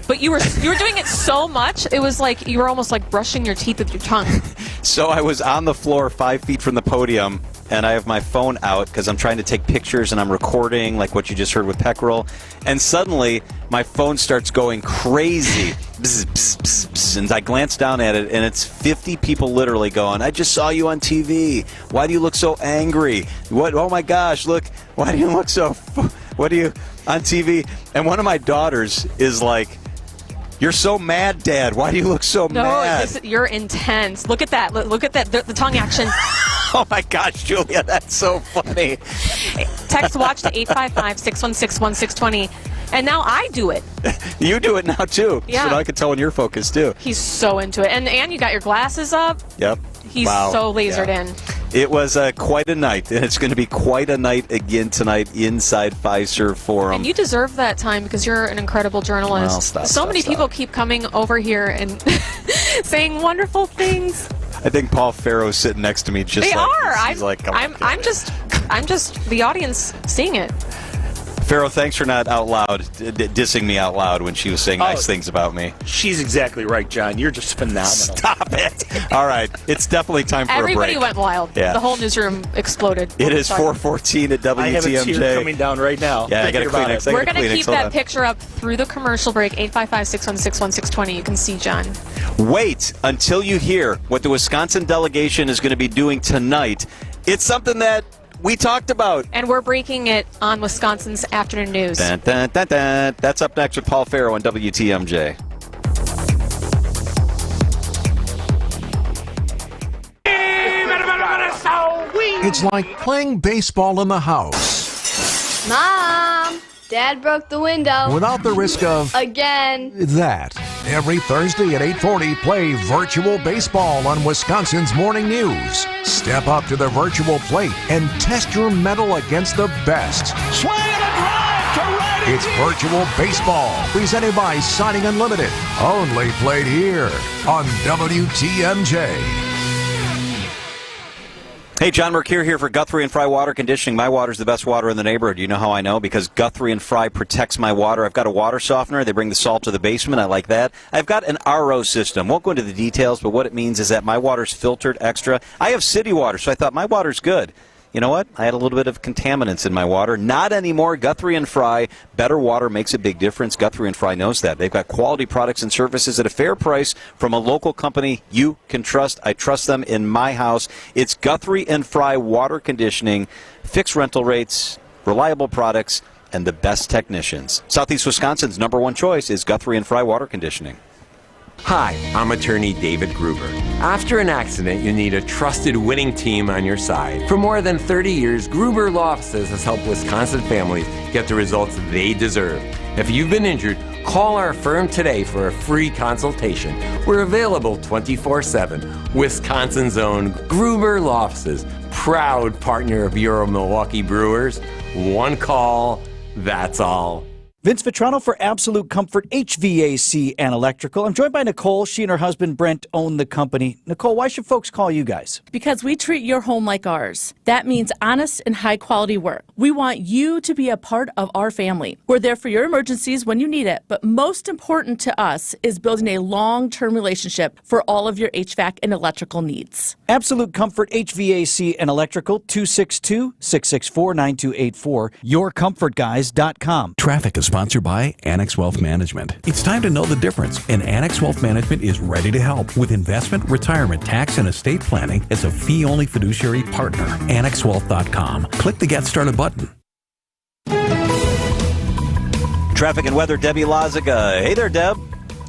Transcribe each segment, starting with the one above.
But you were doing it so much, it was like you were almost like brushing your teeth with your tongue. So I was on the floor 5 feet from the podium, and I have my phone out because I'm trying to take pictures and I'm recording, like what you just heard with Peckerel. And suddenly, my phone starts going crazy. Bzz, bzz, bzz, bzz, and I glance down at it, and it's 50 people literally going, I just saw you on TV. Why do you look so angry? What? Oh, my gosh, look. Why do you look so... What do you... on TV? And one of my daughters is like, you're so mad, Dad. Why do you look so mad? No, you're intense. Look at that. Look at that. The tongue action. Oh, my gosh, Julia, that's so funny. Text watch to 855-616-1620. And now I do it. You do it now, too. Yeah. So now I can tell when you're focused, too. He's so into it. And you got your glasses up. Yep. He's so lasered in. It was quite a night, and it's going to be quite a night again tonight inside Fiserv Forum. And you deserve that time because you're an incredible journalist. Well, so many people keep coming over here and saying wonderful things. I think Paul Farrow's sitting next to me. Just they like, are. He's like, I'm just the audience seeing it. Farrow, thanks for not out loud dissing me out loud when she was saying nice things about me. She's exactly right, John. You're just phenomenal. Stop it. All right. It's definitely time for a break. Everybody went wild. Yeah. The whole newsroom exploded. It is 4:14 at WTMJ. I have a tear coming down right now. Yeah, I got a Kleenex. We're going to keep that picture up through the commercial break. 855-616-1620. You can see John. Wait until you hear what the Wisconsin delegation is going to be doing tonight. It's something that we talked about. And we're breaking it on Wisconsin's Afternoon News. Dun, dun, dun, dun. That's up next with Paul Farrow on WTMJ. It's like playing baseball in the house. Mom, Dad broke the window. Without the risk of... Again. That. Every Thursday at 8:40, play virtual baseball on Wisconsin's Morning News. Step up to the virtual plate and test your mettle against the best. Swing and a drive to right. It's virtual baseball, presented by Signing Unlimited. Only played here on WTMJ. Hey, John Mercure here for Guthrie and Fry Water Conditioning. My water's the best water in the neighborhood. You know how I know? Because Guthrie and Fry protects my water. I've got a water softener. They bring the salt to the basement. I like that. I've got an RO system. Won't go into the details, but what it means is that my water's filtered extra. I have city water, so I thought my water's good. You know what? I had a little bit of contaminants in my water. Not anymore. Guthrie and Fry. Better water makes a big difference. Guthrie and Fry knows that. They've got quality products and services at a fair price from a local company you can trust. I trust them in my house. It's Guthrie and Fry Water Conditioning. Fixed rental rates, reliable products, and the best technicians. Southeast Wisconsin's #1 choice is Guthrie and Fry Water Conditioning. Hi, I'm attorney David Gruber. After an accident, you need a trusted winning team on your side. For more than 30 years, Gruber Law Offices has helped Wisconsin families get the results they deserve. If you've been injured, call our firm today for a free consultation. We're available 24/7. Wisconsin's own Gruber Law Offices, proud partner of your Milwaukee Brewers. One call, that's all. Vince Vitrano for Absolute Comfort HVAC and Electrical. I'm joined by Nicole. She and her husband Brent own the company. Nicole, why should folks call you guys? Because we treat your home like ours. That means honest and high quality work. We want you to be a part of our family. We're there for your emergencies when you need it, but most important to us is building a long-term relationship for all of your HVAC and electrical needs. Absolute Comfort HVAC and Electrical, 262-664-9284, yourcomfortguys.com. Traffic is sponsored by Annex Wealth Management. It's time to know the difference, and Annex Wealth Management is ready to help with investment, retirement, tax, and estate planning as a fee-only fiduciary partner. AnnexWealth.com. Click the Get Started button. Traffic and weather, Debbie Lazaga. Hey there, Deb.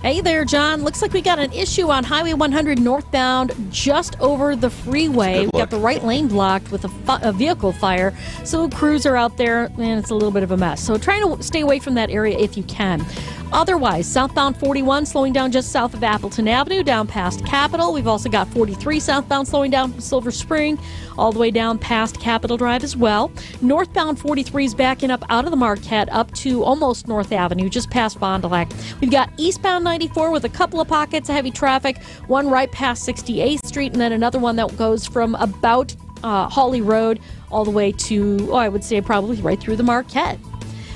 Hey there, John. Looks like we got an issue on Highway 100 northbound just over the freeway. We've got the right lane blocked with a vehicle fire. So crews are out there, and it's a little bit of a mess. So try to stay away from that area if you can. Otherwise, southbound 41 slowing down just south of Appleton Avenue, down past Capitol. We've also got 43 southbound slowing down from Silver Spring, all the way down past Capitol Drive as well. Northbound 43 is backing up out of the Marquette up to almost North Avenue, just past Fond du Lac. We've got eastbound 94 with a couple of pockets of heavy traffic, one right past 68th Street, and then another one that goes from about Hawley Road all the way to, I would say probably right through the Marquette.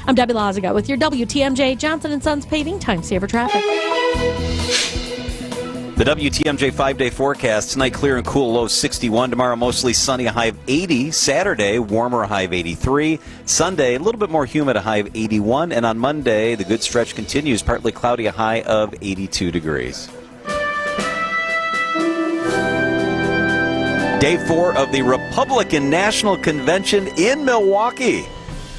I'm Debbie Lazaga with your WTMJ Johnson & Sons Paving Time Saver Traffic. The WTMJ 5-day forecast. Tonight, clear and cool, low 61. Tomorrow, mostly sunny, a high of 80. Saturday, warmer, a high of 83. Sunday, a little bit more humid, a high of 81. And on Monday, the good stretch continues, partly cloudy, a high of 82 degrees. Day 4 of the Republican National Convention in Milwaukee.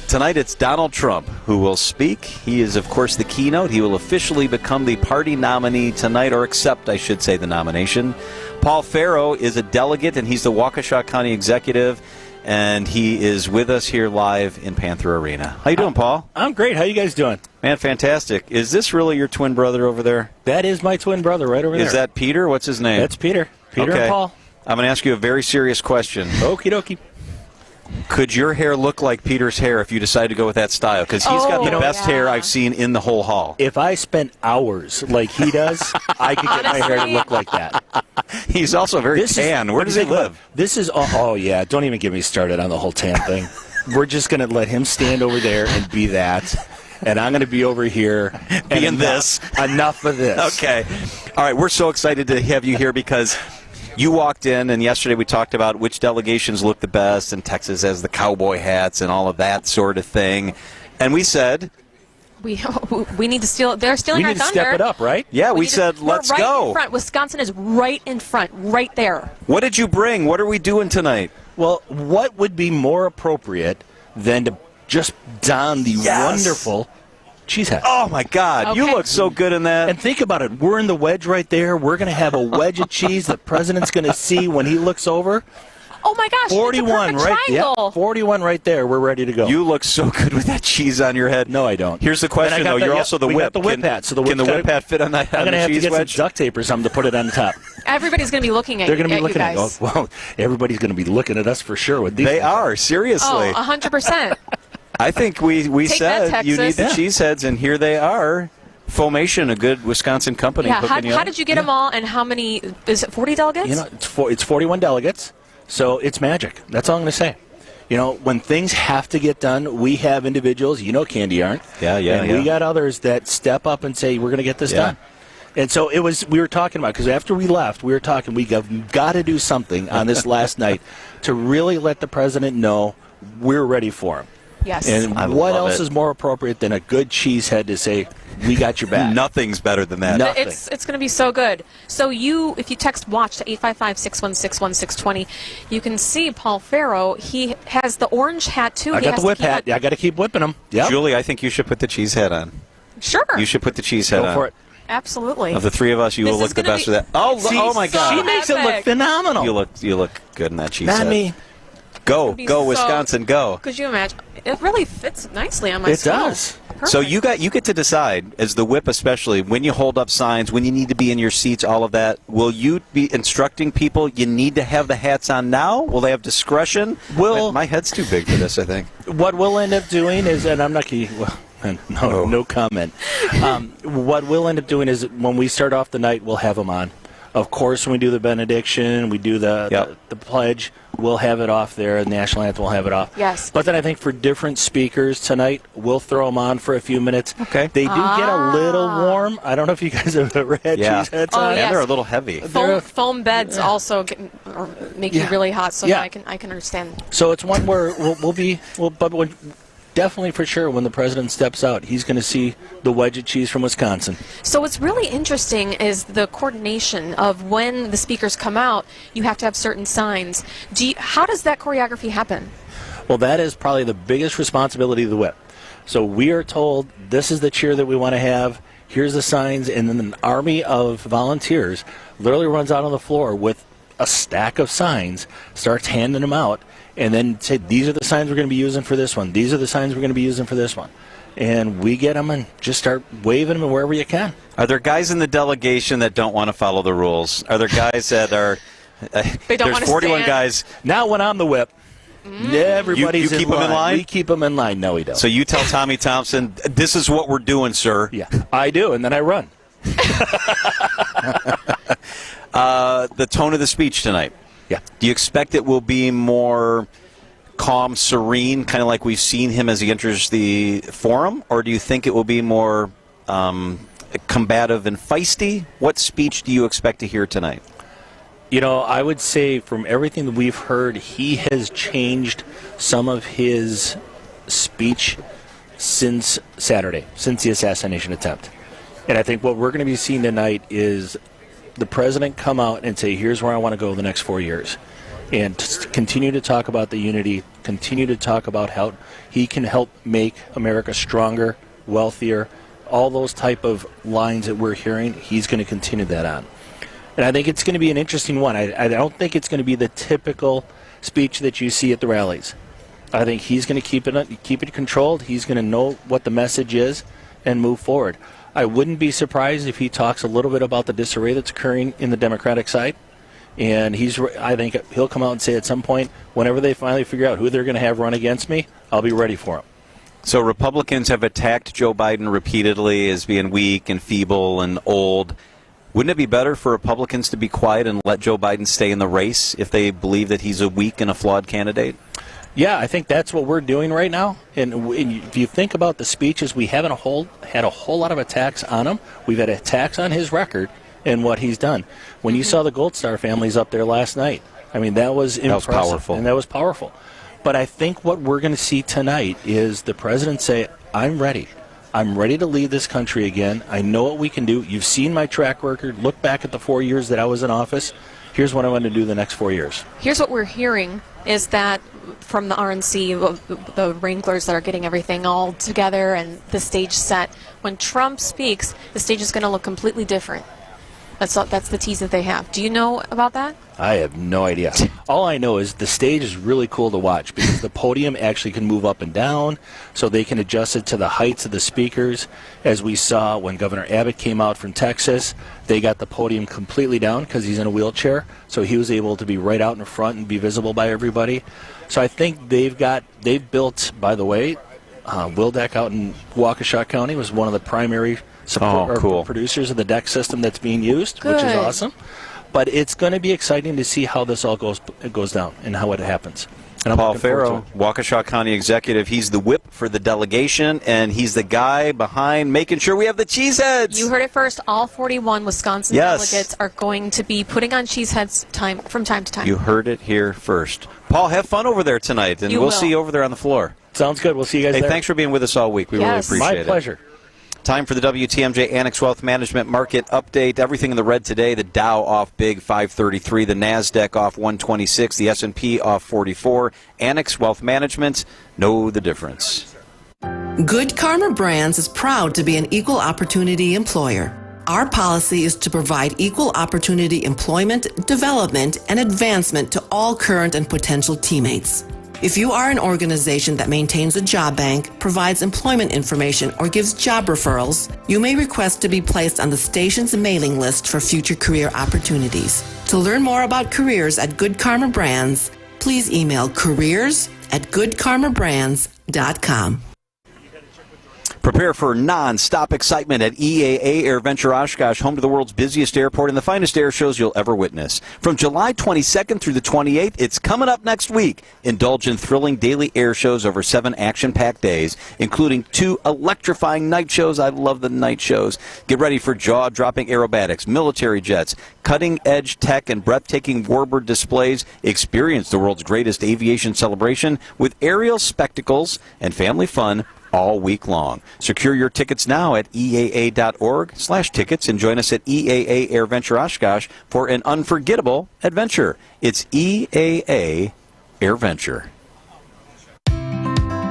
Tonight it's Donald Trump who will speak. He is, of course, the keynote. He will officially become the party nominee tonight, or accept, I should say, the nomination. Paul Farrow is a delegate, and he's the Waukesha County executive, and he is with us here live in Panther Arena. How you doing, Paul? I'm great. How you guys doing? Man, fantastic. Is this really your twin brother over there? That is my twin brother right over there. Is that Peter? What's his name? That's Peter. Peter Okay. and Paul. I'm going to ask you a very serious question. Okie dokie. Could your hair look like Peter's hair if you decide to go with that style? Because he's got the best hair I've seen in the whole hall. If I spent hours like he does, I could get my hair to look like that. He's also very tan. Where does he live? This is, oh yeah, don't even get me started on the whole tan thing. We're just going to let him stand over there and be that. And I'm going to be over here. Being this. Enough of this. Okay. All right, we're so excited to have you here because you walked in, and yesterday we talked about which delegations look the best, and Texas has the cowboy hats and all of that sort of thing. And we said, We need to steal. They're stealing We our need to thunder. step it up, right? yeah, we need to- said, let's we're right go. In front. Wisconsin is right in front, right there. What did you bring? What are we doing tonight? Well, what would be more appropriate than to just don the wonderful cheese hat? Oh, my God. You Okay. look so good in that. And think about it. We're in the wedge right there. We're going to have a wedge of cheese the president's going to see when he looks over. Oh my gosh! 41 it's a right perfect there. triangle. 41 right there. We're ready to go. You look so good with that cheese on your head. No, I don't. Here's the question, And I got though. the- You're yeah, also the we whip. got the whip Can- hat, so the can the whip's whip gotta- hat fit on I'm going to the have to cheese get wedge? some duct tape or something to put it on the top. Everybody's going to be looking at They're you. going to be looking at you you. guys. Well, everybody's going to be looking at us for sure with these. They things. are, seriously. Oh, 100%. I think we Take that, said you need Texas. the cheese heads, and here they are. Fomation, a good Wisconsin company. Yeah. hooking you How up. did you get them all? And how many? Is it 40 delegates? You know, it's 41 delegates, so it's magic. That's all I'm going to say. You know, when things have to get done, we have individuals, Candy Yarn. And we got others that step up and say, we're going to get this done. And so we were talking about, because after we left, we were talking, we've got to do something on this last night to really let the president know we're ready for him. Yes. And I what love else it. is more appropriate than a good cheese head to say, we got your back? Nothing's better than that. Nothing. It's going to be so good. So if you text WATCH to 855-616-1620, you can see Paul Farrow. He has the orange hat, too. I He got has the whip keep hat. on- I got to keep whipping them. Yep. Julie, I think you should put the cheese head on. Sure. You should put the cheese head Go on. for it. Absolutely. Of the three of us, you This will is look the gonna best be- with that. Oh my God. She makes it look epic. phenomenal. You look good in that cheese Not head. me. Go, Be go, so- Wisconsin, go. Could you imagine? It really fits nicely on my It skull. does. Perfect. So you get to decide, as the whip especially, when you hold up signs, when you need to be in your seats, all of that. Will you be instructing people you need to have the hats on now? Will they have discretion? My head's too big for this, I think. What we'll end up doing is, and I'm not going to, no comment. What we'll end up doing is when we start off the night, we'll have them on. Of course, when we do the benediction, we do the pledge, we'll have it off there. The national anthem, we'll have it off. Yes. But then I think for different speakers tonight, we'll throw them on for a few minutes. Okay. They do get a little warm. I don't know if you guys have ever had cheese heads Oh, on. yes. And they're a little heavy. Foam beds also make you really hot, so Yeah. I can understand. So it's one where definitely for sure when the president steps out, he's going to see the wedge of cheese from Wisconsin. So what's really interesting is the coordination of when the speakers come out. You have to have certain signs. How does that choreography happen? Well, that is probably the biggest responsibility of the whip. So we are told this is the cheer that we want to have. Here's the signs, and then an army of volunteers literally runs out on the floor with a stack of signs, starts handing them out, and then say, these are the signs we're going to be using for this one. These are the signs we're going to be using for this one. And we get them and just start waving them wherever you can. Are there guys in the delegation that don't want to follow the rules? Are there guys that are... They don't there's want to 41 stand. guys. Now when I'm the whip, everybody's You keep 'em in line? We keep them in line. No, we don't. So you tell Tommy Thompson, this is what we're doing, sir. Yeah, I do, and then I run. The tone of the speech tonight. Yeah. Do you expect it will be more calm, serene, kind of like we've seen him as he enters the forum? Or do you think it will be more combative and feisty? What speech do you expect to hear tonight? I would say from everything that we've heard, he has changed some of his speech since Saturday, since the assassination attempt. And I think what we're going to be seeing tonight is the president come out and say, here's where I want to go the next 4 years. And continue to talk about the unity, continue to talk about how he can help make America stronger, wealthier, all those type of lines that we're hearing, he's going to continue that on. And I think it's going to be an interesting one. I don't think it's going to be the typical speech that you see at the rallies. I think he's going to keep it controlled. He's going to know what the message is and move forward. I wouldn't be surprised if he talks a little bit about the disarray that's occurring in the Democratic side. And I think he'll come out and say at some point, whenever they finally figure out who they're going to have run against me, I'll be ready for him. So Republicans have attacked Joe Biden repeatedly as being weak and feeble and old. Wouldn't it be better for Republicans to be quiet and let Joe Biden stay in the race if they believe that he's a weak and a flawed candidate? Yeah, I think that's what we're doing right now. And if you think about the speeches, we haven't had a whole lot of attacks on him. We've had attacks on his record and what he's done. When you saw the Gold Star families up there last night, I mean, that was impressive. That was powerful. And that was powerful. But I think what we're going to see tonight is the president say, I'm ready. I'm ready to lead this country again. I know what we can do. You've seen my track record. Look back at the 4 years that I was in office. Here's what I want to do the next 4 years. Here's what we're hearing is that from the RNC, the wranglers that are getting everything all together and the stage set, when Trump speaks, the stage is going to look completely different. That's the tease that they have. Do you know about that? I have no idea. All I know is the stage is really cool to watch because the podium actually can move up and down, so they can adjust it to the heights of the speakers. As we saw when Governor Abbott came out from Texas, they got the podium completely down because he's in a wheelchair, so he was able to be right out in front and be visible by everybody. So I think they've built, by the way, Wildeck out in Waukesha County was one of the primary producers of the deck system that's being used, which is awesome. But it's going to be exciting to see how this all goes down and how it happens. And Paul Farrow, Waukesha County Executive, he's the whip for the delegation, and he's the guy behind making sure we have the cheeseheads. You heard it first. All 41 Wisconsin delegates are going to be putting on cheeseheads from time to time. You heard it here first. Paul, have fun over there tonight, and we'll see you over there on the floor. Sounds good. We'll see you guys there. Hey, thanks for being with us all week. We really appreciate it. My pleasure. Time for the WTMJ Annex Wealth Management Market Update. Everything in the red today. The Dow off big, 533. The NASDAQ off 126. The S&P off 44. Annex Wealth Management, know the difference. Good Karma Brands is proud to be an equal opportunity employer. Our policy is to provide equal opportunity employment, development, and advancement to all current and potential teammates. If you are an organization that maintains a job bank, provides employment information, or gives job referrals, you may request to be placed on the station's mailing list for future career opportunities. To learn more about careers at Good Karma Brands, please email careers@goodkarmabrands.com. Prepare for non-stop excitement at EAA AirVenture Oshkosh, home to the world's busiest airport and the finest air shows you'll ever witness. From July 22nd through the 28th, it's coming up next week. Indulge in thrilling daily air shows over 7 action-packed days, including 2 electrifying night shows. I love the night shows. Get ready for jaw-dropping aerobatics, military jets, cutting-edge tech, and breathtaking warbird displays. Experience the world's greatest aviation celebration with aerial spectacles and family fun all week long. Secure your tickets now at EAA.org/tickets and join us at EAA AirVenture Oshkosh for an unforgettable adventure. It's EAA AirVenture.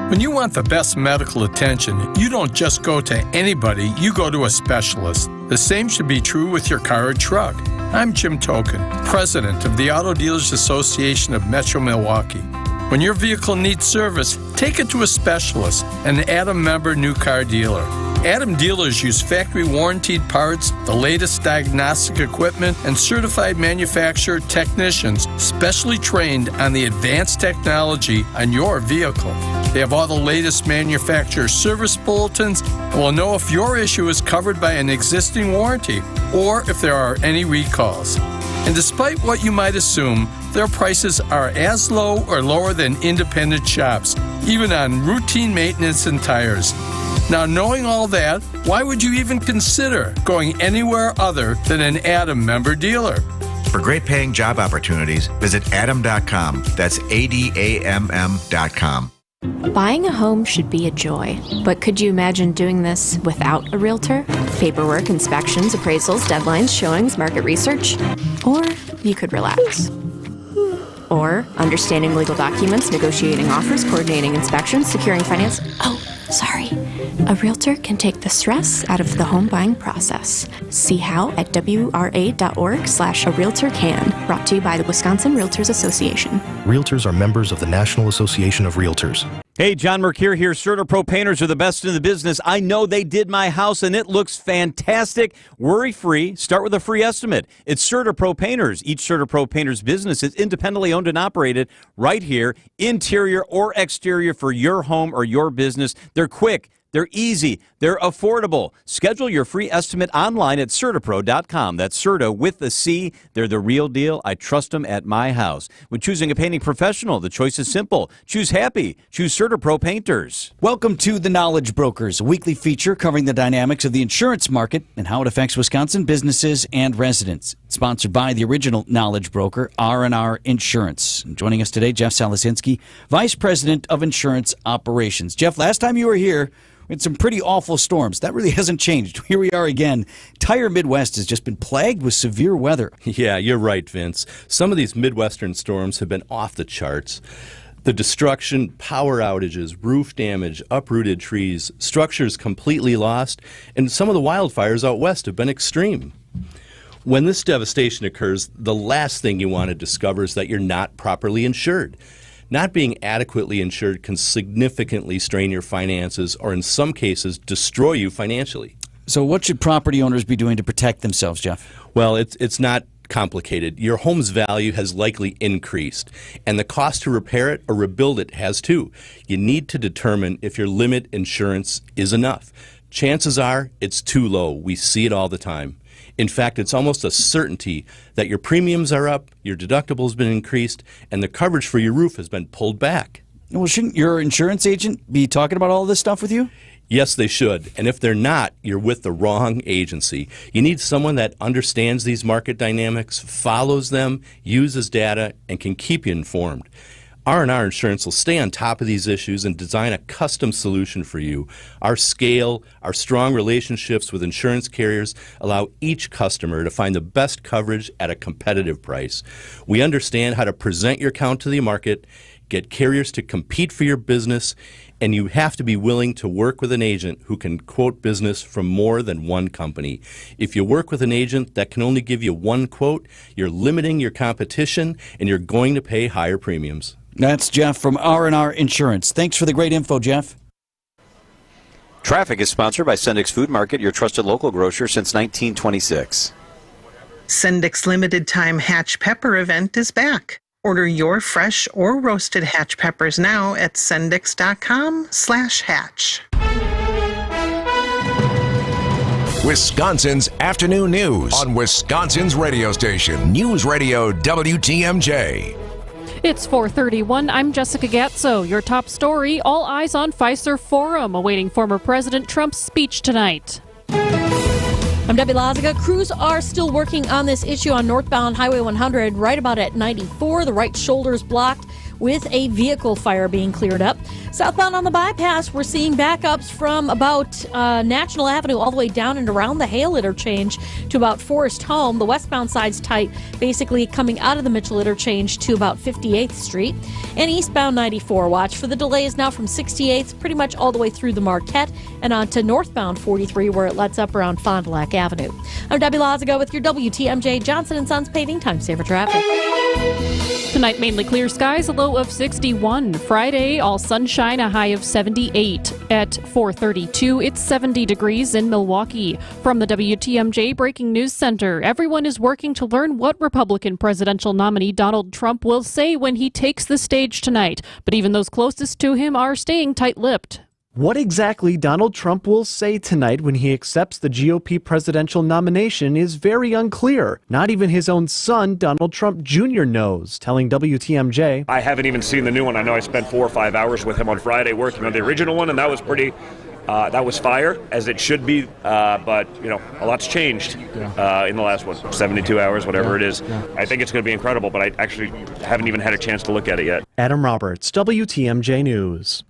When you want the best medical attention, you don't just go to anybody, you go to a specialist. The same should be true with your car or truck. I'm Jim Token, president of the Auto Dealers Association of Metro Milwaukee. When your vehicle needs service, take it to a specialist, an Adam member new car dealer. Adam dealers use factory warranted parts, the latest diagnostic equipment, and certified manufacturer technicians specially trained on the advanced technology on your vehicle. They have all the latest manufacturer service bulletins and will know if your issue is covered by an existing warranty or if there are any recalls. And despite what you might assume, their prices are as low or lower than independent shops, even on routine maintenance and tires. Now, knowing all that, why would you even consider going anywhere other than an Adam member dealer? For great paying job opportunities, visit adam.com. That's ADAMM.com. Buying a home should be a joy, but could you imagine doing this without a realtor? Paperwork, inspections, appraisals, deadlines, showings, market research? Or you could relax. Or understanding legal documents, negotiating offers, coordinating inspections, securing finance. Oh, sorry. A realtor can take the stress out of the home buying process. See how at wra.org/a-realtor-can. Brought to you by the Wisconsin Realtors Association. Realtors are members of the National Association of Realtors. Hey, John Mercure here. CertaPro Painters are the best in the business. I know they did my house, and it looks fantastic. Worry-free. Start with a free estimate. It's CertaPro Painters. Each CertaPro Painters business is independently owned and operated right here, interior or exterior, for your home or your business. They're quick. They're easy. They're affordable. Schedule your free estimate online at CertaPro.com. That's Certa with a C. They're the real deal. I trust them at my house. When choosing a painting professional, the choice is simple. Choose happy. Choose CertaPro Painters. Welcome to The Knowledge Brokers, a weekly feature covering the dynamics of the insurance market and how it affects Wisconsin businesses and residents. Sponsored by the original Knowledge Broker, R&R Insurance. And joining us today, Jeff Salasinski, Vice President of Insurance Operations. Jeff, last time you were here, we had some pretty awful storms. That really hasn't changed. Here we are again. Entire Midwest has just been plagued with severe weather. Yeah, you're right, Vince. Some of these Midwestern storms have been off the charts. The destruction, power outages, roof damage, uprooted trees, structures completely lost, and some of the wildfires out west have been extreme. When this devastation occurs, the last thing you want to discover is that you're not properly insured. Not being adequately insured can significantly strain your finances or, in some cases, destroy you financially. So what should property owners be doing to protect themselves, Jeff? Well, it's not complicated. Your home's value has likely increased, and the cost to repair it or rebuild it has too. You need to determine if your limit insurance is enough. Chances are it's too low. We see it all the time. In fact, it's almost a certainty that your premiums are up, your deductible has been increased, and the coverage for your roof has been pulled back. Well, shouldn't your insurance agent be talking about all this stuff with you? Yes, they should. And if they're not, you're with the wrong agency. You need someone that understands these market dynamics, follows them, uses data, and can keep you informed. R&R Insurance will stay on top of these issues and design a custom solution for you. Our scale, our strong relationships with insurance carriers allow each customer to find the best coverage at a competitive price. We understand how to present your account to the market, get carriers to compete for your business, and you have to be willing to work with an agent who can quote business from more than one company. If you work with an agent that can only give you one quote, you're limiting your competition and you're going to pay higher premiums. That's Jeff from R&R Insurance. Thanks for the great info, Jeff. Traffic is sponsored by Sendix Food Market, your trusted local grocer since 1926. Sendix Limited Time Hatch Pepper event is back. Order your fresh or roasted hatch peppers now at sendix.com/hatch. Wisconsin's afternoon news on Wisconsin's radio station, News Radio WTMJ. It's 4:31. I'm Jessica Gatso. Your top story, all eyes on Pfizer Forum, awaiting former President Trump's speech tonight. I'm Debbie Lazaga. Crews are still working on this issue on northbound Highway 100, right about at 94. The right shoulder is blocked with a vehicle fire being cleared up. Southbound on the bypass, we're seeing backups from about National Avenue all the way down and around the Hale interchange to about Forest Home. The westbound side's tight, basically coming out of the Mitchell interchange to about 58th Street. And eastbound 94, watch for the delays now from 68th, pretty much all the way through the Marquette and on to northbound 43, where it lets up around Fond du Lac Avenue. I'm Debbie Lazaga with your WTMJ Johnson & Sons Paving Time Saver Traffic. Tonight, mainly clear skies, a low of 61. Friday, all sunshine, a high of 78. At 4:32, it's 70 degrees in Milwaukee. From the WTMJ Breaking News Center, everyone is working to learn what Republican presidential nominee Donald Trump will say when he takes the stage tonight. But even those closest to him are staying tight-lipped. What exactly Donald Trump will say tonight when he accepts the GOP presidential nomination is very unclear. Not even his own son, Donald Trump Jr., knows, telling WTMJ, I haven't even seen the new one. I know I spent 4 or 5 hours with him on Friday working on the original one, and that was pretty... that was fire, as it should be, but, a lot's changed in the last, 72 hours, whatever it is. I think it's going to be incredible, but I actually haven't even had a chance to look at it yet. Adam Roberts, WTMJ News.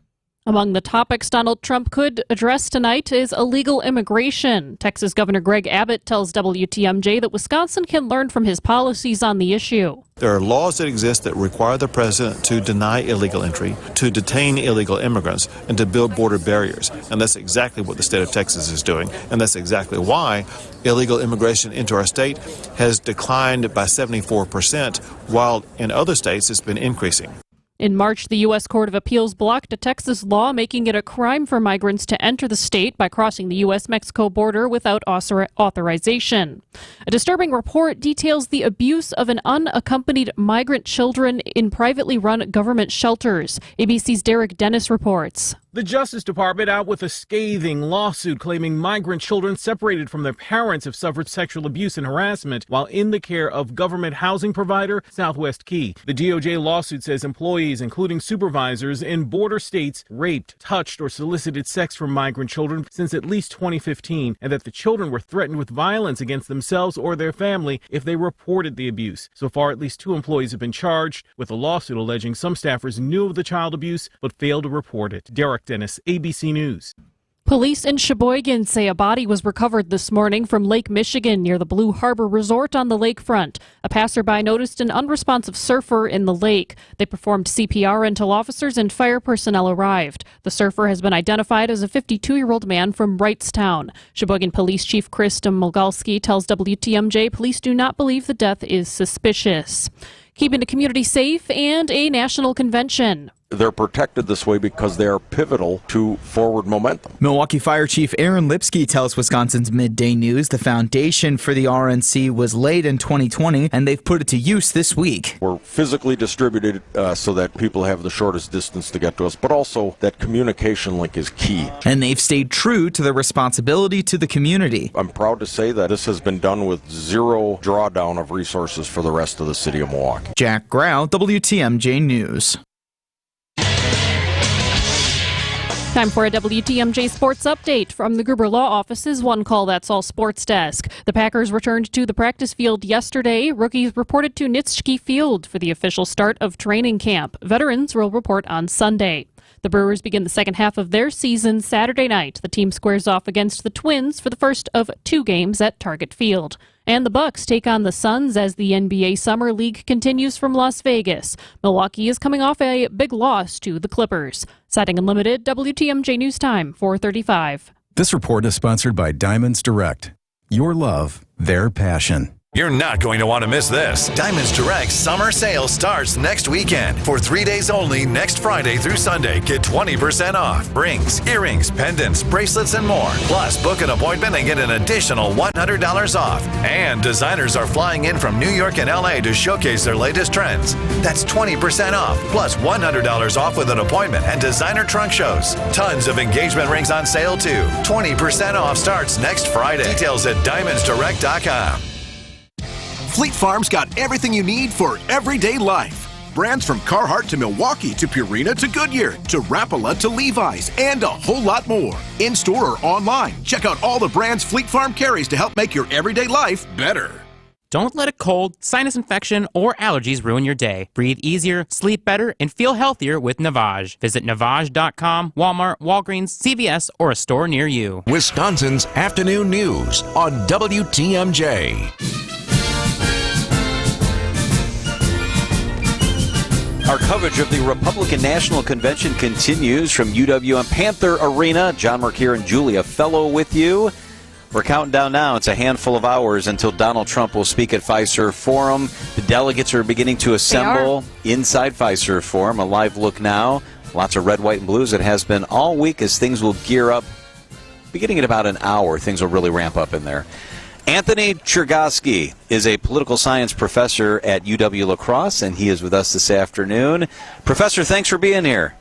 Among the topics Donald Trump could address tonight is illegal immigration. Texas Governor Greg Abbott tells WTMJ that Wisconsin can learn from his policies on the issue. There are laws that exist that require the president to deny illegal entry, to detain illegal immigrants, and to build border barriers. And that's exactly what the state of Texas is doing. And that's exactly why illegal immigration into our state has declined by 74%, while in other states it's been increasing. In March, the U.S. Court of Appeals blocked a Texas law making it a crime for migrants to enter the state by crossing the U.S.-Mexico border without authorization. A disturbing report details the abuse of an unaccompanied migrant children in privately run government shelters. ABC's Derek Dennis reports. The Justice Department out with a scathing lawsuit claiming migrant children separated from their parents have suffered sexual abuse and harassment while in the care of government housing provider Southwest Key. The DOJ lawsuit says employees, including supervisors in border states, raped, touched, or solicited sex from migrant children since at least 2015, and that the children were threatened with violence against themselves or their family if they reported the abuse. So far, at least 2 employees have been charged, with a lawsuit alleging some staffers knew of the child abuse but failed to report it. Derek Dennis, ABC News. Police in Sheboygan say a body was recovered this morning from Lake Michigan near the Blue Harbor Resort on the lakefront. A passerby noticed an unresponsive surfer in the lake. They performed CPR until officers and fire personnel arrived. The surfer has been identified as a 52-year-old man from Wrightstown. Sheboygan Police Chief Chris Domolgalski tells WTMJ police do not believe the death is suspicious. Keeping the community safe and a national convention. They're protected this way because they are pivotal to forward momentum. Milwaukee Fire Chief Aaron Lipsky tells Wisconsin's Midday News the foundation for the RNC was laid in 2020, and they've put it to use this week. We're physically distributed so that people have the shortest distance to get to us, but also that communication link is key. And they've stayed true to their responsibility to the community. I'm proud to say that this has been done with zero drawdown of resources for the rest of the city of Milwaukee. Jack Grau, WTMJ News. Time for a WTMJ Sports Update from the Gruber Law Office's One Call That's All Sports Desk. The Packers returned to the practice field yesterday. Rookies reported to Nitschke Field for the official start of training camp. Veterans will report on Sunday. The Brewers begin the second half of their season Saturday night. The team squares off against the Twins for the first of 2 games at Target Field. And the Bucks take on the Suns as the NBA Summer League continues from Las Vegas. Milwaukee is coming off a big loss to the Clippers. Citing Unlimited, WTMJ News Time, 4:35. This report is sponsored by Diamonds Direct. Your love, their passion. You're not going to want to miss this. Diamonds Direct summer sale starts next weekend. For 3 days only, next Friday through Sunday, get 20% off. Rings, earrings, pendants, bracelets, and more. Plus, book an appointment and get an additional $100 off. And designers are flying in from New York and LA to showcase their latest trends. That's 20% off, plus $100 off with an appointment and designer trunk shows. Tons of engagement rings on sale, too. 20% off starts next Friday. Details at diamondsdirect.com. Fleet Farm's got everything you need for everyday life. Brands from Carhartt to Milwaukee to Purina to Goodyear to Rapala to Levi's and a whole lot more. In store or online, check out all the brands Fleet Farm carries to help make your everyday life better. Don't let a cold, sinus infection, or allergies ruin your day. Breathe easier, sleep better, and feel healthier with Navage. Visit Navage.com, Walmart, Walgreens, CVS, or a store near you. Wisconsin's Afternoon News on WTMJ. Our coverage of the Republican National Convention continues from UWM Panther Arena. John Mercure and Julia Fellow with you. We're counting down now. It's a handful of hours until Donald Trump will speak at Fiserv Forum. The delegates are beginning to assemble inside Fiserv Forum. A live look now. Lots of red, white, and blues. It has been all week as things will gear up. Beginning in about an hour, things will really ramp up in there. Anthony Chergosky is a political science professor at UW-La Crosse, and he is with us this afternoon. Professor, thanks for being here.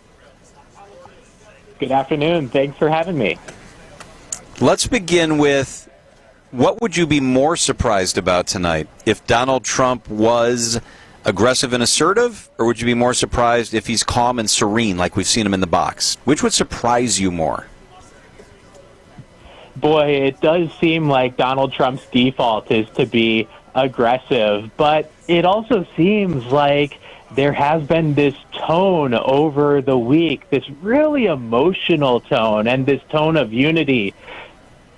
Good afternoon. Thanks for having me. Let's begin with, what would you be more surprised about tonight? If Donald Trump was aggressive and assertive, or would you be more surprised if he's calm and serene like we've seen him in the box? Which would surprise you more? Boy, it does seem like Donald Trump's default is to be aggressive, but it also seems like there has been this tone over the week, this really emotional tone and this tone of unity.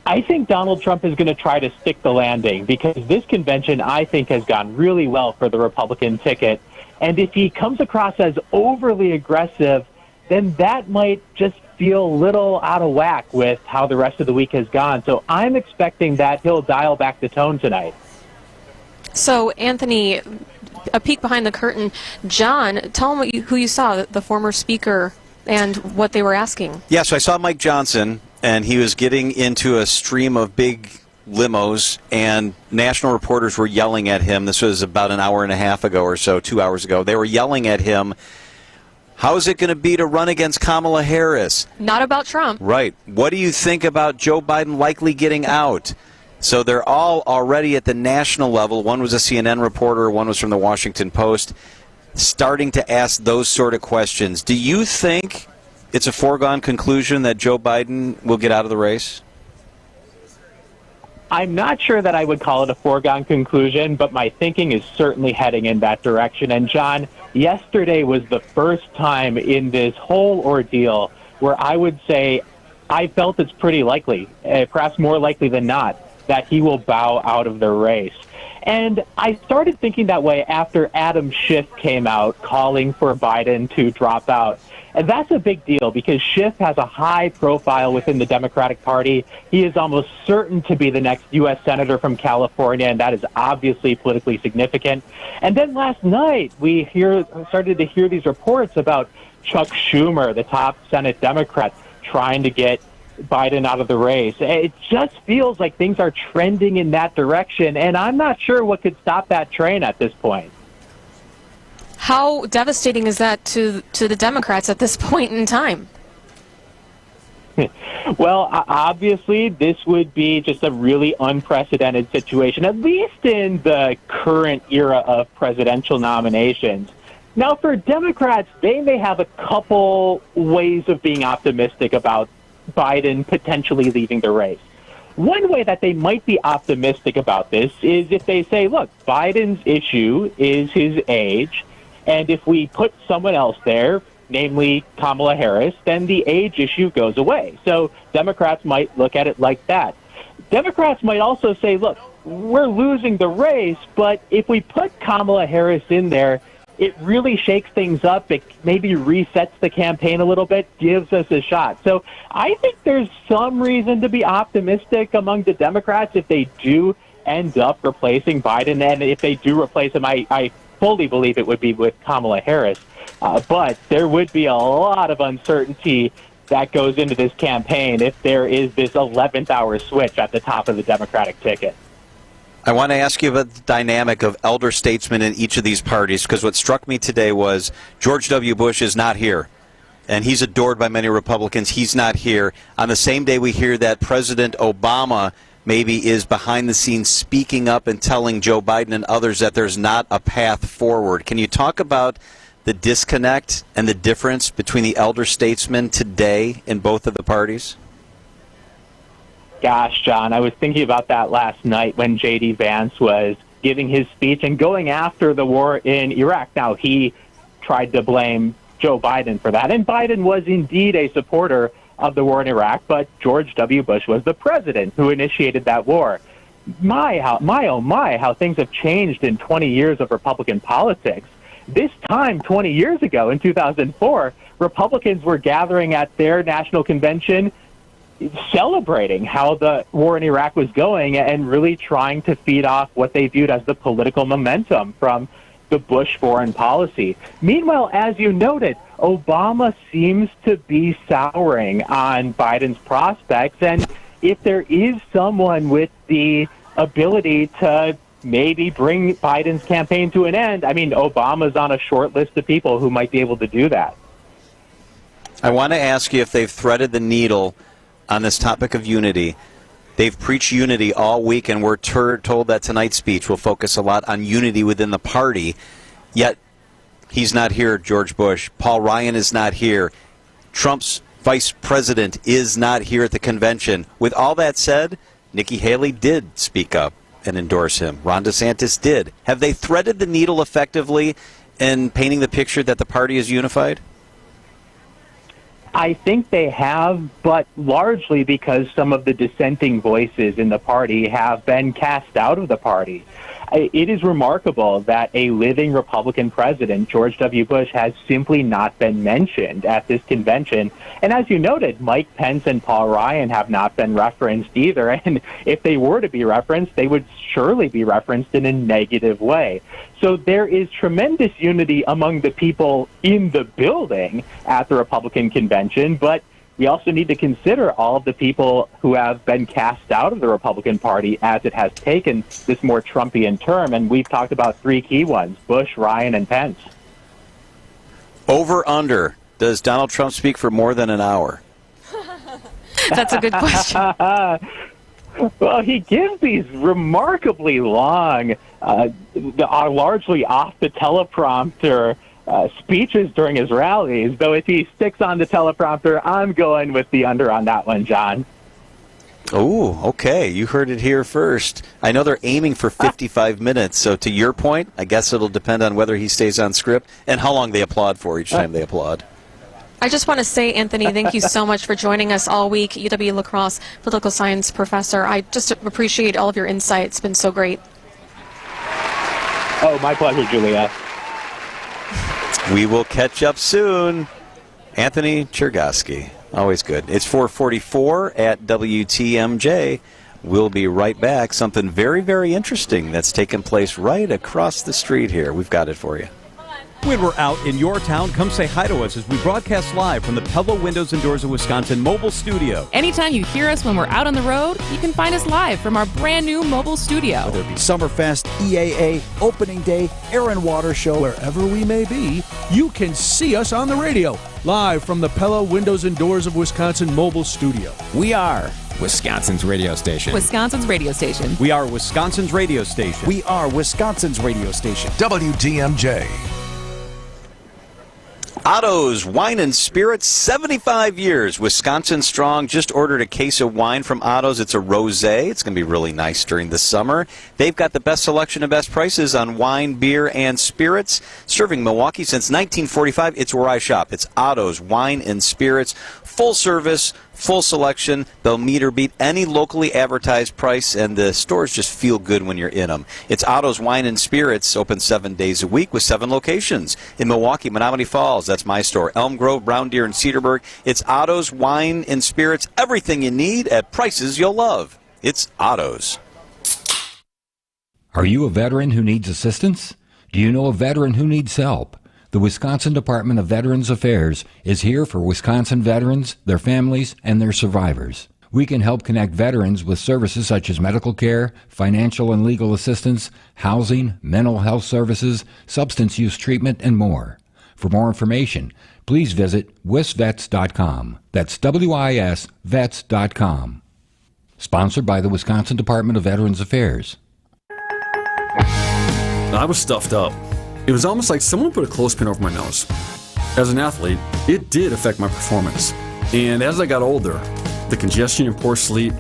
I think Donald Trump is going to try to stick the landing because this convention, I think, has gone really well for the Republican ticket. And if he comes across as overly aggressive, then that might just feel a little out of whack with how the rest of the week has gone. So I'm expecting that he'll dial back the tone tonight. So, Anthony, a peek behind the curtain. John, tell them who you saw, the former speaker, and what they were asking. Yeah, so I saw Mike Johnson, and he was getting into a stream of big limos, and national reporters were yelling at him. This was about an hour and a half ago or so, 2 hours ago. They were yelling at him, how is it going to be to run against Kamala Harris? Not about Trump. Right. What do you think about Joe Biden likely getting out? So they're all already at the national level. One was a CNN reporter, one was from the Washington Post, starting to ask those sort of questions. Do you think it's a foregone conclusion that Joe Biden will get out of the race? I'm not sure that I would call it a foregone conclusion, but my thinking is certainly heading in that direction. And John, yesterday was the first time in this whole ordeal where I would say I felt it's pretty likely, perhaps more likely than not, that he will bow out of the race. And I started thinking that way after Adam Schiff came out calling for Biden to drop out. And that's a big deal because Schiff has a high profile within the Democratic Party. He is almost certain to be the next U.S. Senator from California, and that is obviously politically significant. And then last night, we started to hear these reports about Chuck Schumer, the top Senate Democrat, trying to get Biden out of the race. It just feels like things are trending in that direction, and I'm not sure what could stop that train at this point. How devastating is that to the Democrats at this point in time? Well, obviously, this would be just a really unprecedented situation, at least in the current era of presidential nominations. Now, for Democrats, they may have a couple ways of being optimistic about Biden potentially leaving the race. One way that they might be optimistic about this is if they say, look, Biden's issue is his age, and if we put someone else there, namely Kamala Harris, then the age issue goes away. So Democrats might look at it like that. Democrats might also say, look, we're losing the race, but if we put Kamala Harris in there, it really shakes things up. It maybe resets the campaign a little bit, gives us a shot. So I think there's some reason to be optimistic among the Democrats if they do end up replacing Biden. And if they do replace him, I fully believe it would be with Kamala Harris. But there would be a lot of uncertainty that goes into this campaign if there is this 11th hour switch at the top of the Democratic ticket. I want to ask you about the dynamic of elder statesmen in each of these parties, because what struck me today was George W. Bush is not here, and he's adored by many Republicans. He's not here. On the same day we hear that President Obama maybe is behind the scenes speaking up and telling Joe Biden and others that there's not a path forward. Can you talk about the disconnect and the difference between the elder statesmen today in both of the parties? Gosh, John, I was thinking about that last night when J.D. Vance was giving his speech and going after the war in Iraq. Now, he tried to blame Joe Biden for that, and Biden was indeed a supporter of the war in Iraq, but George W. Bush was the president who initiated that war. How things have changed in 20 years of Republican politics. This time, 20 years ago, in 2004, Republicans were gathering at their national convention celebrating how the war in Iraq was going and really trying to feed off what they viewed as the political momentum from the Bush foreign policy. Meanwhile, as you noted, Obama seems to be souring on Biden's prospects, and if there is someone with the ability to maybe bring Biden's campaign to an end, I mean, Obama's on a short list of people who might be able to do that. I want to ask you if they've threaded the needle on this topic of unity. They've preached unity all week, and we're told that tonight's speech will focus a lot on unity within the party. Yet, he's not here, George Bush. Paul Ryan is not here. Trump's vice president is not here at the convention. With all that said, Nikki Haley did speak up and endorse him. Ron DeSantis did. Have they threaded the needle effectively in painting the picture that the party is unified? I think they have, but largely because some of the dissenting voices in the party have been cast out of the party. It is remarkable that a living Republican president, George W. Bush, has simply not been mentioned at this convention. And as you noted, Mike Pence and Paul Ryan have not been referenced either. And if they were to be referenced, they would surely be referenced in a negative way. So there is tremendous unity among the people in the building at the Republican convention, but we also need to consider all of the people who have been cast out of the Republican Party as it has taken this more Trumpian term, and we've talked about three key ones: Bush, Ryan, and Pence. Over, under. Does Donald Trump speak for more than an hour? That's a good question. Well, he gives these remarkably long, largely off the teleprompter speeches during his rallies, though if he sticks on the teleprompter, I'm going with the under on that one, John. Oh, okay. You heard it here first. I know they're aiming for 55 minutes, so to your point, I guess it'll depend on whether he stays on script and how long they applaud for each time they applaud. I just want to say, Anthony, thank you so much for joining us all week, UW-La Crosse political science professor. I just appreciate all of your insight. It's been so great. Oh, my pleasure, Julia. We will catch up soon. Anthony Chergosky, always good. It's 4:44 at WTMJ. We'll be right back. Something very, very interesting that's taken place right across the street here. We've got it for you. When we're out in your town, come say hi to us as we broadcast live from the Pella Windows and Doors of Wisconsin mobile studio. Anytime you hear us when we're out on the road, you can find us live from our brand new mobile studio. Whether it be Summerfest, EAA, Opening Day, Air and Water Show, wherever we may be, you can see us on the radio. Live from the Pella Windows and Doors of Wisconsin mobile studio. We are Wisconsin's radio station. Wisconsin's radio station. We are Wisconsin's radio station. We are Wisconsin's radio station. WTMJ. Otto's Wine and Spirits, 75 years. Wisconsin strong. Just ordered a case of wine from Otto's. It's a rosé. It's going to be really nice during the summer. They've got the best selection and best prices on wine, beer, and spirits. Serving Milwaukee since 1945. It's where I shop. It's Otto's Wine and Spirits. Full service, full selection. They'll meet or beat any locally advertised price, and the stores just feel good when you're in them. It's Otto's Wine and Spirits, open 7 days a week with 7 locations. In Milwaukee, Menominee Falls, that's my store. Elm Grove, Brown Deer, and Cedarburg. It's Otto's Wine and Spirits. Everything you need at prices you'll love. It's Otto's. Are you a veteran who needs assistance? Do you know a veteran who needs help? The Wisconsin Department of Veterans Affairs is here for Wisconsin veterans, their families, and their survivors. We can help connect veterans with services such as medical care, financial and legal assistance, housing, mental health services, substance use treatment, and more. For more information, please visit wisvets.com. That's WIS vets.com. Sponsored by the Wisconsin Department of Veterans Affairs. I was stuffed up. It was almost like someone put a clothespin over my nose. As an athlete, it did affect my performance. And as I got older, the congestion and poor sleep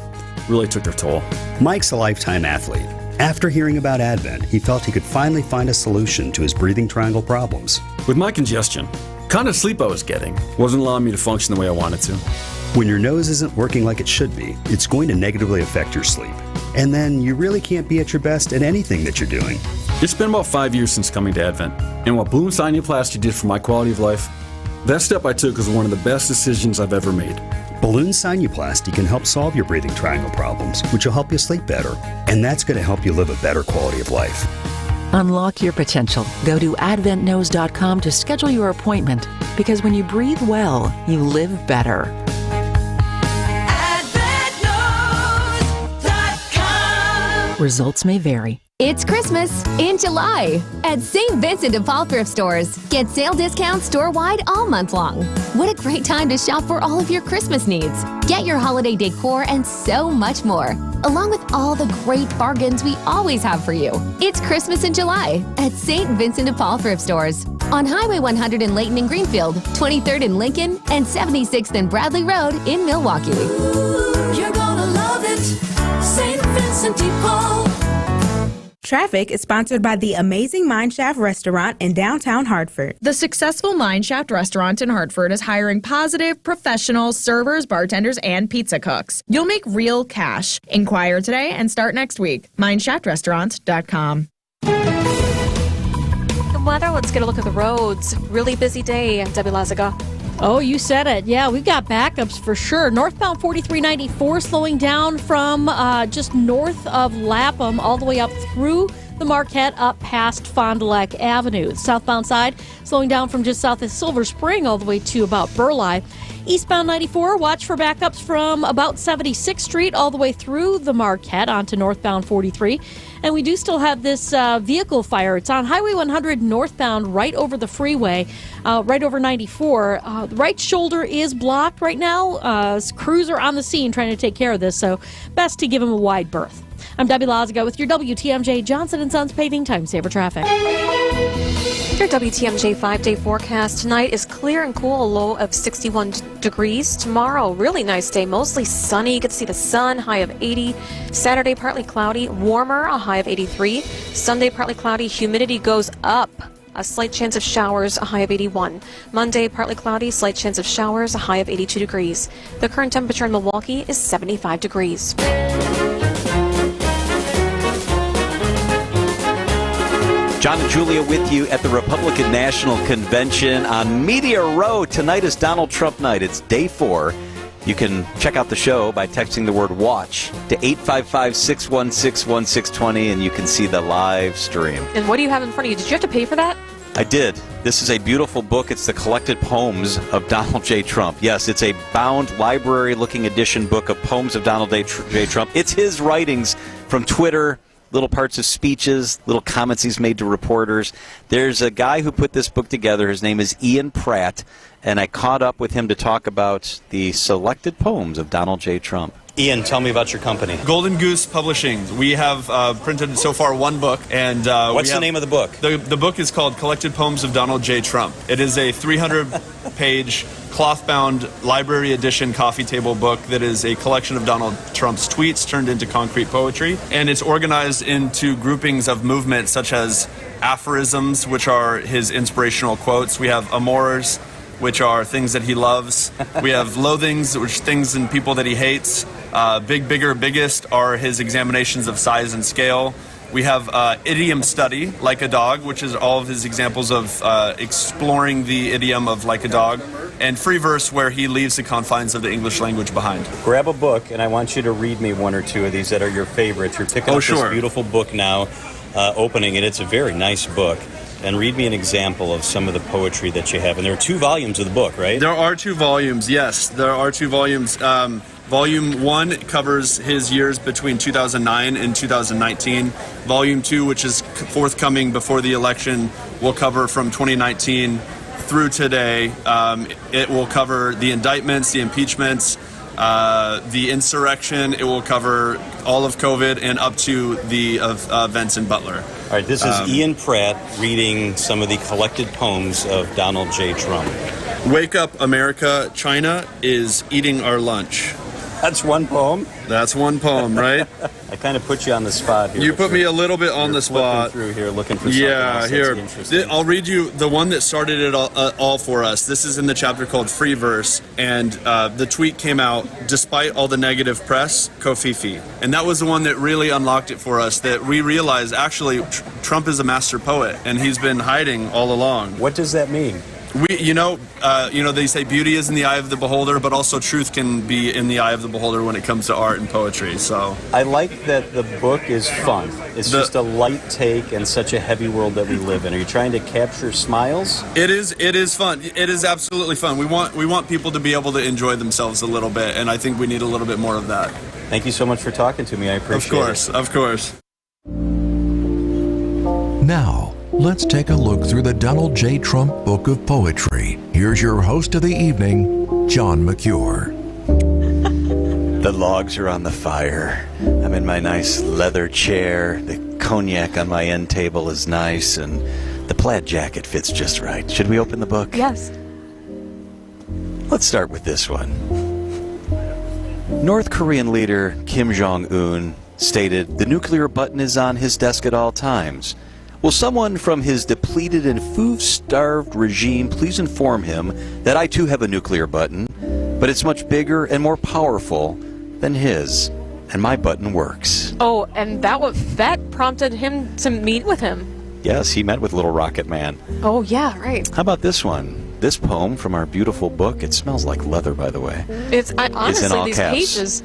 really took their toll. Mike's a lifetime athlete. After hearing about Advent, he felt he could finally find a solution to his breathing triangle problems. With my congestion, the kind of sleep I was getting wasn't allowing me to function the way I wanted to. When your nose isn't working like it should be, it's going to negatively affect your sleep. And then you really can't be at your best at anything that you're doing. It's been about 5 years since coming to Advent, and what balloon sinuplasty did for my quality of life, that step I took was one of the best decisions I've ever made. Balloon sinuplasty can help solve your breathing triangle problems, which will help you sleep better, and that's going to help you live a better quality of life. Unlock your potential. Go to adventknows.com to schedule your appointment, because when you breathe well, you live better. Results may vary. It's Christmas in July at St. Vincent de Paul thrift stores. Get sale discounts store-wide all month long. What a great time to shop for all of your Christmas needs. Get your holiday decor and so much more, along with all the great bargains we always have for you. It's Christmas in July at St. Vincent de Paul thrift stores on Highway 100 in Layton and Greenfield, 23rd in Lincoln, and 76th and Bradley Road in Milwaukee. Ooh, you're gonna love it, St. Vincent de Paul. Traffic is sponsored by the amazing Mineshaft Restaurant in downtown Hartford. The successful Mineshaft Restaurant in Hartford is hiring positive, professional servers, bartenders, and pizza cooks. You'll make real cash. Inquire today and start next week. MineshaftRestaurant.com. The weather, let's get a look at the roads. Really busy day, Debbie Lazaga. Oh, you said it. Yeah, we've got backups for sure. Northbound 4394 slowing down from just north of Lapham all the way up through the Marquette up past Fond du Lac Avenue. Southbound side slowing down from just south of Silver Spring all the way to about Burleigh. Eastbound 94, watch for backups from about 76th Street all the way through the Marquette onto northbound 43. And we do still have this vehicle fire. It's on Highway 100 northbound right over the freeway, right over 94. The right shoulder is blocked right now. Crews are on the scene trying to take care of this, so best to give them a wide berth. I'm Debbie Lazaga with your WTMJ Johnson & Sons Paving Time Saver Traffic. Your WTMJ 5-day forecast tonight is clear and cool, a low of 61 degrees. Tomorrow, really nice day, mostly sunny. You can see the sun, high of 80. Saturday, partly cloudy, warmer, a high of 83. Sunday, partly cloudy, humidity goes up. A slight chance of showers, a high of 81. Monday, partly cloudy, slight chance of showers, a high of 82 degrees. The current temperature in Milwaukee is 75 degrees. John and Julia with you at the Republican National Convention on Media Row. Tonight is Donald Trump night. It's day 4. You can check out the show by texting the word WATCH to 855-616-1620, and you can see the live stream. And what do you have in front of you? Did you have to pay for that? I did. This is a beautiful book. It's the collected poems of Donald J. Trump. Yes, it's a bound library-looking edition book of poems of Donald J. Trump. It's his writings from Twitter, little parts of speeches, little comments he's made to reporters. There's a guy who put this book together. His name is Ian Pratt, and I caught up with him to talk about the selected poems of Donald J. Trump. Ian, tell me about your company. Golden Goose Publishing. We have printed so far one book. And what's the name of the book? The book is called Collected Poems of Donald J. Trump. It is a 300-page cloth-bound library edition coffee table book that is a collection of Donald Trump's tweets turned into concrete poetry. And it's organized into groupings of movements such as aphorisms, which are his inspirational quotes. We have amours, which are things that he loves. We have loathings, which are things and people that he hates. Big, bigger, biggest are his examinations of size and scale. We have idiom study, like a dog, which is all of his examples of exploring the idiom of like a dog. And free verse, where he leaves the confines of the English language behind. Grab a book, and I want you to read me one or two of these that are your favorites. You're picking up this beautiful book now, opening it. It's a very nice book. And read me an example of some of the poetry that you have. And there are 2 volumes of the book, right? There are 2 volumes, yes. There are 2 volumes. Volume 1 covers his years between 2009 and 2019. Volume 2, which is forthcoming before the election, will cover from 2019 through today. It will cover the indictments, the impeachments, the insurrection. It will cover all of COVID and up to the events in Butler. All right, this is Ian Pratt reading some of the collected poems of Donald J. Trump. Wake up, America. China is eating our lunch. That's one poem? That's one poem, right? I kind of put you on the spot here. You put me a little bit on the spot. Through here looking for something else here. That's interesting. I'll read you the one that started it all for us. This is in the chapter called Free Verse, and the tweet came out, despite all the negative press, Kofifi. And that was the one that really unlocked it for us, that we realized, actually, Trump is a master poet, and he's been hiding all along. What does that mean? They say beauty is in the eye of the beholder, but also truth can be in the eye of the beholder when it comes to art and poetry. So I like that the book is fun. It's just a light take in such a heavy world that we live in. Are you trying to capture smiles? It is fun. It is absolutely fun. We want people to be able to enjoy themselves a little bit, and I think we need a little bit more of that. Thank you so much for talking to me. I appreciate it. Of course. Now, let's take a look through the Donald J. Trump Book of Poetry. Here's your host of the evening, John McCure. The logs are on the fire. I'm in my nice leather chair. The cognac on my end table is nice, and the plaid jacket fits just right. Should we open the book? Yes. Let's start with this one. North Korean leader Kim Jong-un stated the nuclear button is on his desk at all times. Will someone from his depleted and food-starved regime please inform him that I too have a nuclear button, but it's much bigger and more powerful than his, and my button works. Oh, and that prompted him to meet with him. Yes, he met with Little Rocket Man. Oh, yeah, right. How about this one? This poem from our beautiful book, it smells like leather, by the way. Honestly, in all these caps. pages.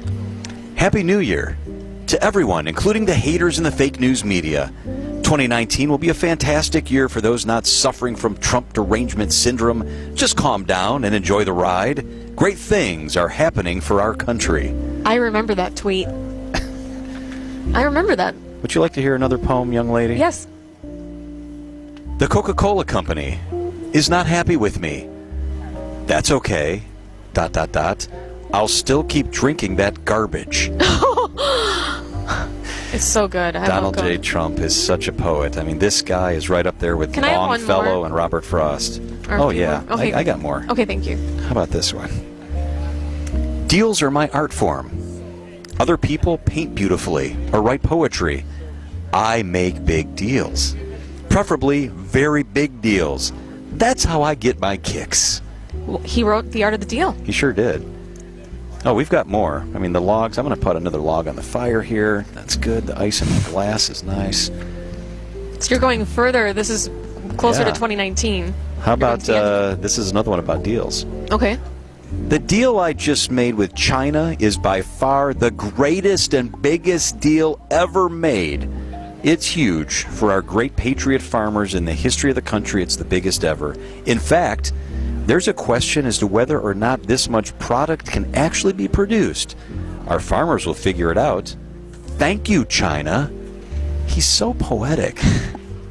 Happy New Year to everyone, including the haters in the fake news media. 2019 will be a fantastic year for those not suffering from Trump derangement syndrome. Just calm down and enjoy the ride. Great things are happening for our country. I remember that tweet. I remember that. Would you like to hear another poem, young lady? Yes. The Coca-Cola Company is not happy with me. That's okay. ... I'll still keep drinking that garbage. It's so good. Donald J. Trump is such a poet. I mean, this guy is right up there with Longfellow and Robert Frost. Oh, yeah. Okay. I got more. Okay, thank you. How about this one? Deals are my art form. Other people paint beautifully or write poetry. I make big deals. Preferably very big deals. That's how I get my kicks. Well, he wrote The Art of the Deal. He sure did. Oh, we've got more. I mean, the logs. I'm going to put another log on the fire here. That's good. The ice in the glass is nice. So you're going further. This is closer to Yeah. 2019. How about this is another one about deals. Okay. The deal I just made with China is by far the greatest and biggest deal ever made. It's huge. For our great patriot farmers in the history of the country, it's the biggest ever. In fact, there's a question as to whether or not this much product can actually be produced. Our farmers will figure it out. Thank you, China. He's so poetic.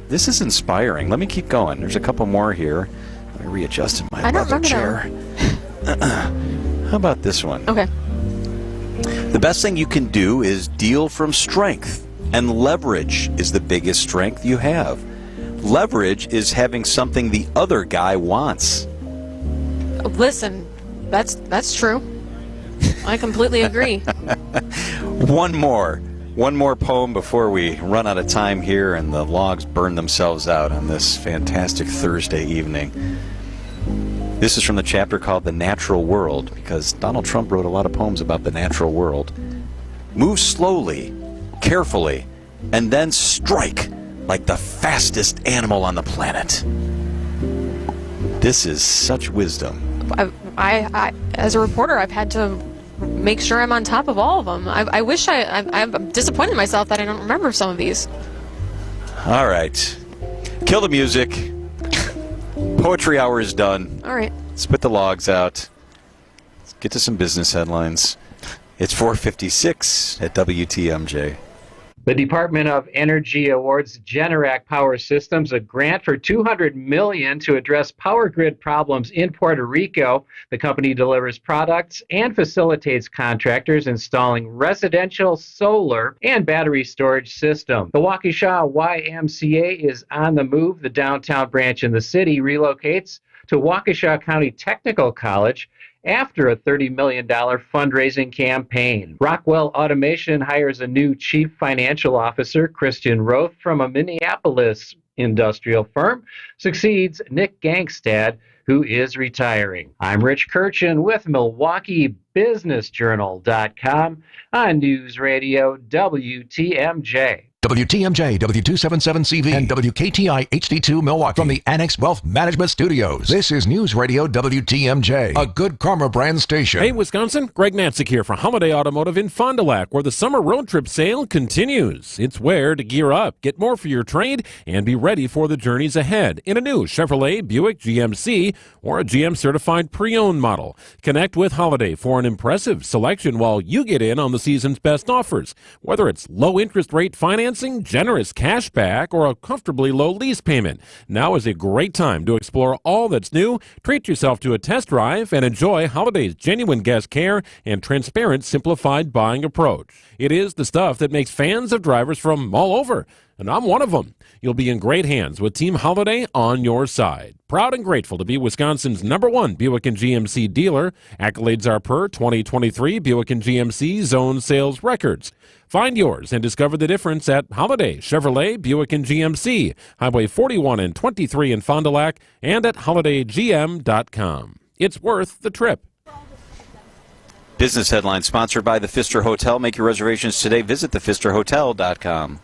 This is inspiring. Let me keep going. There's a couple more here. Let me readjust in my leather chair. How about this one? Okay. The best thing you can do is deal from strength, and leverage is the biggest strength you have. Leverage is having something the other guy wants. Listen, that's true. I completely agree. One more poem before we run out of time here and the logs burn themselves out on this fantastic Thursday evening. This is from the chapter called The Natural World, because Donald Trump wrote a lot of poems about the natural world. Move slowly, carefully, and then strike like the fastest animal on the planet. This is such wisdom. I as a reporter, I've had to make sure I'm on top of all of them. I wish I'm disappointed in myself that I don't remember some of these. All right. Kill the music. Poetry hour is done. All right. Spit the logs out. Let's get to some business headlines. It's 4:56 at WTMJ. The Department of Energy awards Generac Power Systems a grant for $200 million to address power grid problems in Puerto Rico. The company delivers products and facilitates contractors installing residential solar and battery storage systems. The Waukesha YMCA is on the move. The downtown branch in the city relocates to Waukesha County Technical College after a $30 million fundraising campaign. Rockwell Automation hires a new chief financial officer, Christian Roth, from a Minneapolis industrial firm, succeeds Nick Gangstad, who is retiring. I'm Rich Kirchen with MilwaukeeBusinessJournal.com on News Radio WTMJ. WTMJ, W277CV, and WKTI HD2 Milwaukee from the Annex Wealth Management Studios. This is News Radio WTMJ, a Good Karma brand station. Hey, Wisconsin, Greg Nansick here for Holiday Automotive in Fond du Lac, where the summer road trip sale continues. It's where to gear up, get more for your trade, and be ready for the journeys ahead in a new Chevrolet, Buick, GMC, or a GM-certified pre-owned model. Connect with Holiday for an impressive selection while you get in on the season's best offers, whether it's low interest rate finance financing, generous cash back, or a comfortably low lease payment. Now is a great time to explore all that's new. Treat yourself to a test drive and enjoy Holiday's genuine guest care and transparent, simplified buying approach. It is the stuff that makes fans of drivers from all over, and I'm one of them. You'll be in great hands with Team Holiday on your side. Proud and grateful to be Wisconsin's #1 Buick and GMC dealer. Accolades are per 2023 Buick and GMC Zone Sales Records. Find yours and discover the difference at Holiday Chevrolet Buick and GMC, Highway 41 and 23 in Fond du Lac, and at holidaygm.com. It's worth the trip. Business headline sponsored by the Pfister Hotel. Make your reservations today. Visit thepfisterhotel.com.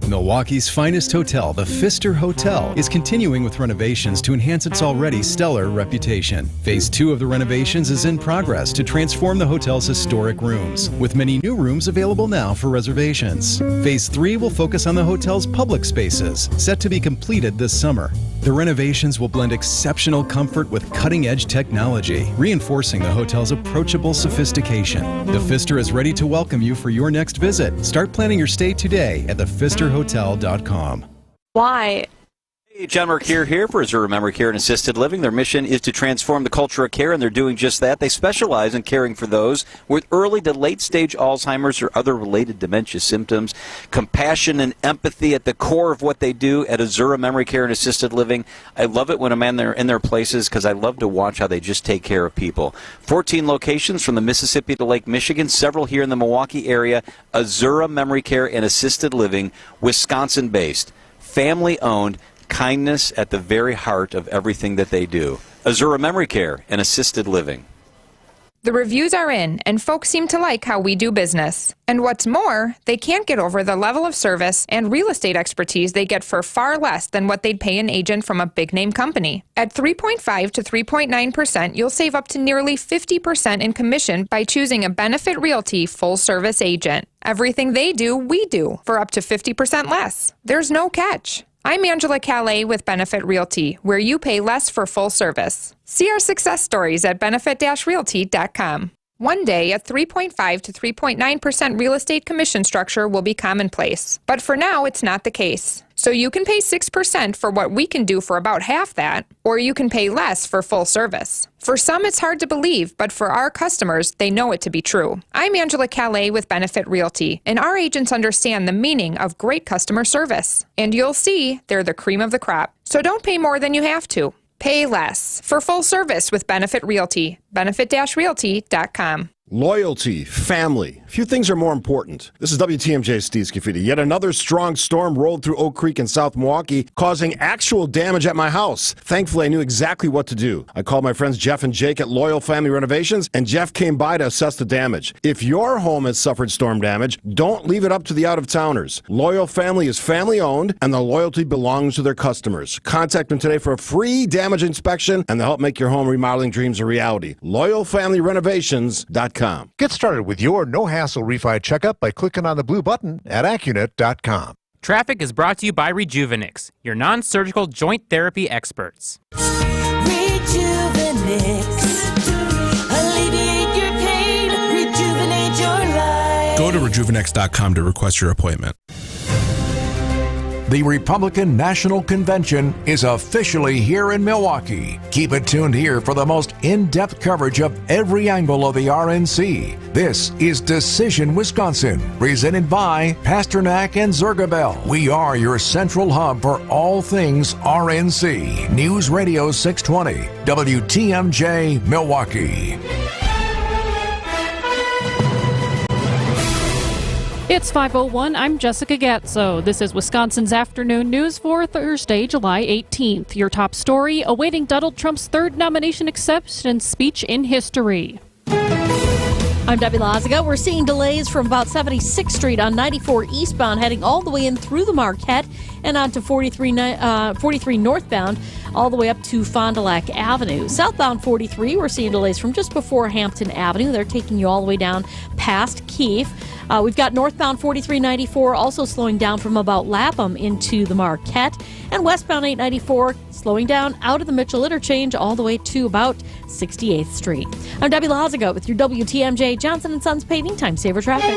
Milwaukee's finest hotel, the Pfister Hotel, is continuing with renovations to enhance its already stellar reputation. Phase 2 of the renovations is in progress to transform the hotel's historic rooms, with many new rooms available now for reservations. Phase 3 will focus on the hotel's public spaces, set to be completed this summer. The renovations will blend exceptional comfort with cutting-edge technology, reinforcing the hotel's approachable sophistication. The Pfister is ready to welcome you for your next visit. Start planning your stay today at thepfisterhotel.com. Why? Hey, John Mercure here for Azura Memory Care and Assisted Living. Their mission is to transform the culture of care, and they're doing just that. They specialize in caring for those with early to late-stage Alzheimer's or other related dementia symptoms. Compassion and empathy at the core of what they do at Azura Memory Care and Assisted Living. I love it when I'm in their places because I love to watch how they just take care of people. 14 locations from the Mississippi to Lake Michigan, several here in the Milwaukee area. Azura Memory Care and Assisted Living, Wisconsin-based, family-owned. Kindness at the very heart of everything that they do. Azura Memory Care and Assisted Living. The reviews are in, and folks seem to like how we do business. And what's more, they can't get over the level of service and real estate expertise they get for far less than what they'd pay an agent from a big-name company. At 3.5 to 3.9%, you'll save up to nearly 50% in commission by choosing a Benefit Realty full-service agent. Everything they do, we do, for up to 50% less. There's no catch. I'm Angela Calais with Benefit Realty, where you pay less for full service. See our success stories at benefit-realty.com. One day, a 3.5 to 3.9% real estate commission structure will be commonplace. But for now, it's not the case. So you can pay 6% for what we can do for about half that, or you can pay less for full service. For some, it's hard to believe, but for our customers, they know it to be true. I'm Angela Calais with Benefit Realty, and our agents understand the meaning of great customer service. And you'll see they're the cream of the crop. So don't pay more than you have to. Pay less for full service with Benefit Realty. Benefit-realty.com. Loyalty, family. Few things are more important. This is WTMJ Steve Scafidi. Yet another strong storm rolled through Oak Creek in South Milwaukee, causing actual damage at my house. Thankfully, I knew exactly what to do. I called my friends Jeff and Jake at Loyal Family Renovations, and Jeff came by to assess the damage. If your home has suffered storm damage, don't leave it up to the out-of-towners. Loyal Family is family-owned, and the loyalty belongs to their customers. Contact them today for a free damage inspection, and they'll help make your home remodeling dreams a reality. LoyalFamilyRenovations.com. Get started with your no-hassle refi checkup by clicking on the blue button at Accunet.com. Traffic is brought to you by Rejuvenix, your non-surgical joint therapy experts. Rejuvenix. Alleviate your pain. Rejuvenate your life. Go to Rejuvenix.com to request your appointment. The Republican National Convention is officially here in Milwaukee. Keep it tuned here for the most in-depth coverage of every angle of the RNC. This is Decision Wisconsin, presented by Pasternak and Zergabel. We are your central hub for all things RNC. News Radio 620, WTMJ, Milwaukee. It's 5:01. I'm Jessica Gatzo. This is Wisconsin's afternoon news for Thursday, July 18th. Your top story, awaiting Donald Trump's third nomination acceptance speech in history. I'm Debbie Laziga. We're seeing delays from about 76th Street on 94 eastbound, heading all the way in through the Marquette and on to 43 northbound, all the way up to Fond du Lac Avenue. Southbound 43, we're seeing delays from just before Hampton Avenue. They're taking you all the way down past Keefe. We've got northbound 4394 also slowing down from about Lapham into the Marquette, and westbound 894 slowing down out of the Mitchell Interchange all the way to about 68th Street. I'm Debbie Laziga with your WTMJ Johnson & Sons Paving Time Saver Traffic.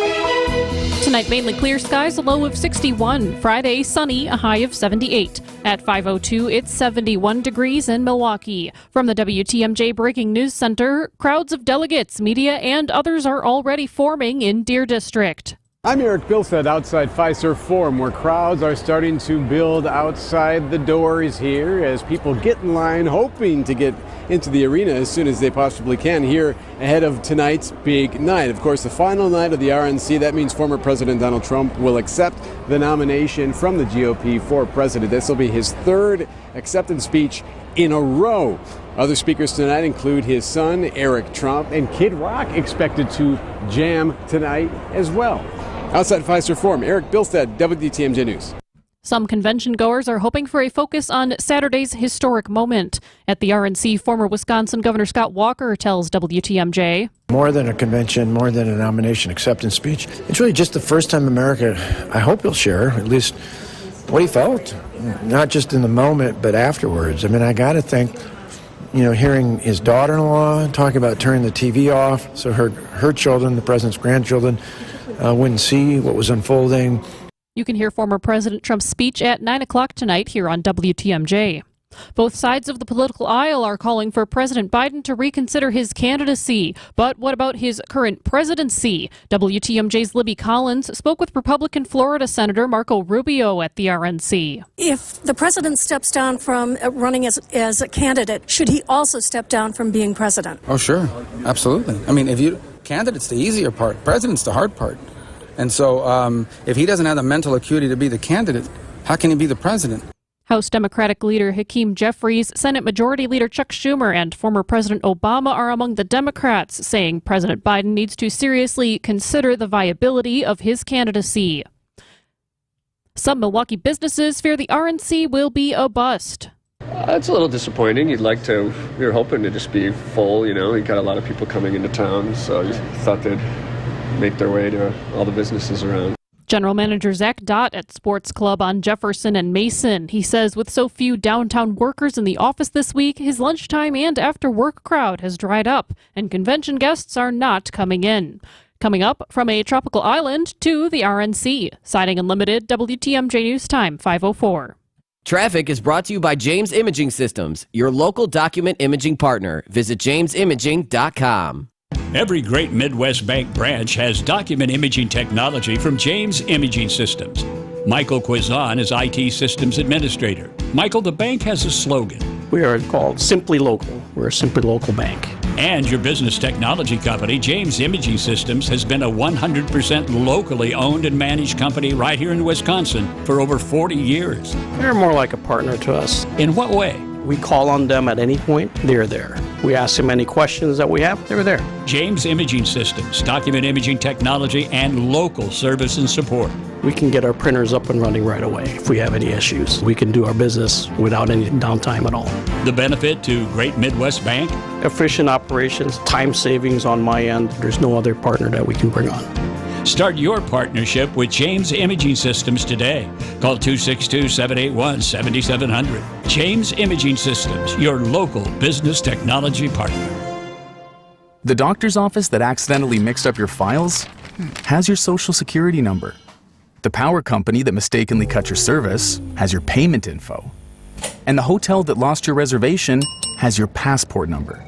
Tonight, mainly clear skies, a low of 61. Friday, sunny, a high of 78. At 5:02, it's 71 degrees in Milwaukee. From the WTMJ Breaking News Center, crowds of delegates, media, and others are already forming in Deer District. I'm Eric Bilstead outside Fiserv Forum, where crowds are starting to build outside the doors here as people get in line, hoping to get into the arena as soon as they possibly can here ahead of tonight's big night. Of course, the final night of the RNC, that means former President Donald Trump will accept the nomination from the GOP for president. This will be his third acceptance speech in a row. Other speakers tonight include his son, Eric Trump, and Kid Rock expected to jam tonight as well. Outside Fiserv Forum, Eric Bilstead, WTMJ News. Some convention goers are hoping for a focus on Saturday's historic moment. At the RNC, former Wisconsin Governor Scott Walker tells WTMJ. More than a convention, more than a nomination acceptance speech, it's really just the first time America, I hope he'll share, at least what he felt, not just in the moment, but afterwards. I mean, I got to think, hearing his daughter-in-law talk about turning the TV off so her children, the president's grandchildren, wouldn't see what was unfolding. You can hear former President Trump's speech at 9 o'clock tonight here on WTMJ. Both sides of the political aisle are calling for President Biden to reconsider his candidacy. But what about his current presidency? WTMJ's Libby Collins spoke with Republican Florida Senator Marco Rubio at the RNC. If the president steps down from running as a candidate, should he also step down from being president? Oh, sure. Absolutely. I mean, candidate's the easier part. President's the hard part. And so if he doesn't have the mental acuity to be the candidate, how can he be the president? House Democratic leader Hakeem Jeffries, Senate Majority Leader Chuck Schumer, and former President Obama are among the Democrats, saying President Biden needs to seriously consider the viability of his candidacy. Some Milwaukee businesses fear the RNC will be a bust. It's a little disappointing. We were hoping to just be full, You got a lot of people coming into town, so you thought they'd make their way to all the businesses around. General Manager Zach Dott at Sports Club on Jefferson and Mason. He says with so few downtown workers in the office this week, his lunchtime and after-work crowd has dried up, and convention guests are not coming in. Coming up, from a tropical island to the RNC. Siding Unlimited, WTMJ News Time, 5:04. Traffic is brought to you by James Imaging Systems, your local document imaging partner. Visit jamesimaging.com. Every great Midwest bank branch has document imaging technology from James Imaging Systems. Michael Quizon is IT Systems Administrator. Michael, the bank has a slogan. We are called Simply Local. We're a Simply Local bank. And your business technology company, James Imaging Systems, has been a 100% locally owned and managed company right here in Wisconsin for over 40 years. They're more like a partner to us. In what way? We call on them at any point, they're there. We ask them any questions that we have, they're there. James Imaging Systems, document imaging technology, and local service and support. We can get our printers up and running right away if we have any issues. We can do our business without any downtime at all. The benefit to Great Midwest Bank? Efficient operations, time savings on my end. There's no other partner that we can bring on. Start your partnership with James Imaging Systems today. Call 262-781-7700. James Imaging Systems, your local business technology partner. The doctor's office that accidentally mixed up your files has your social security number. The power company that mistakenly cut your service has your payment info. And the hotel that lost your reservation has your passport number.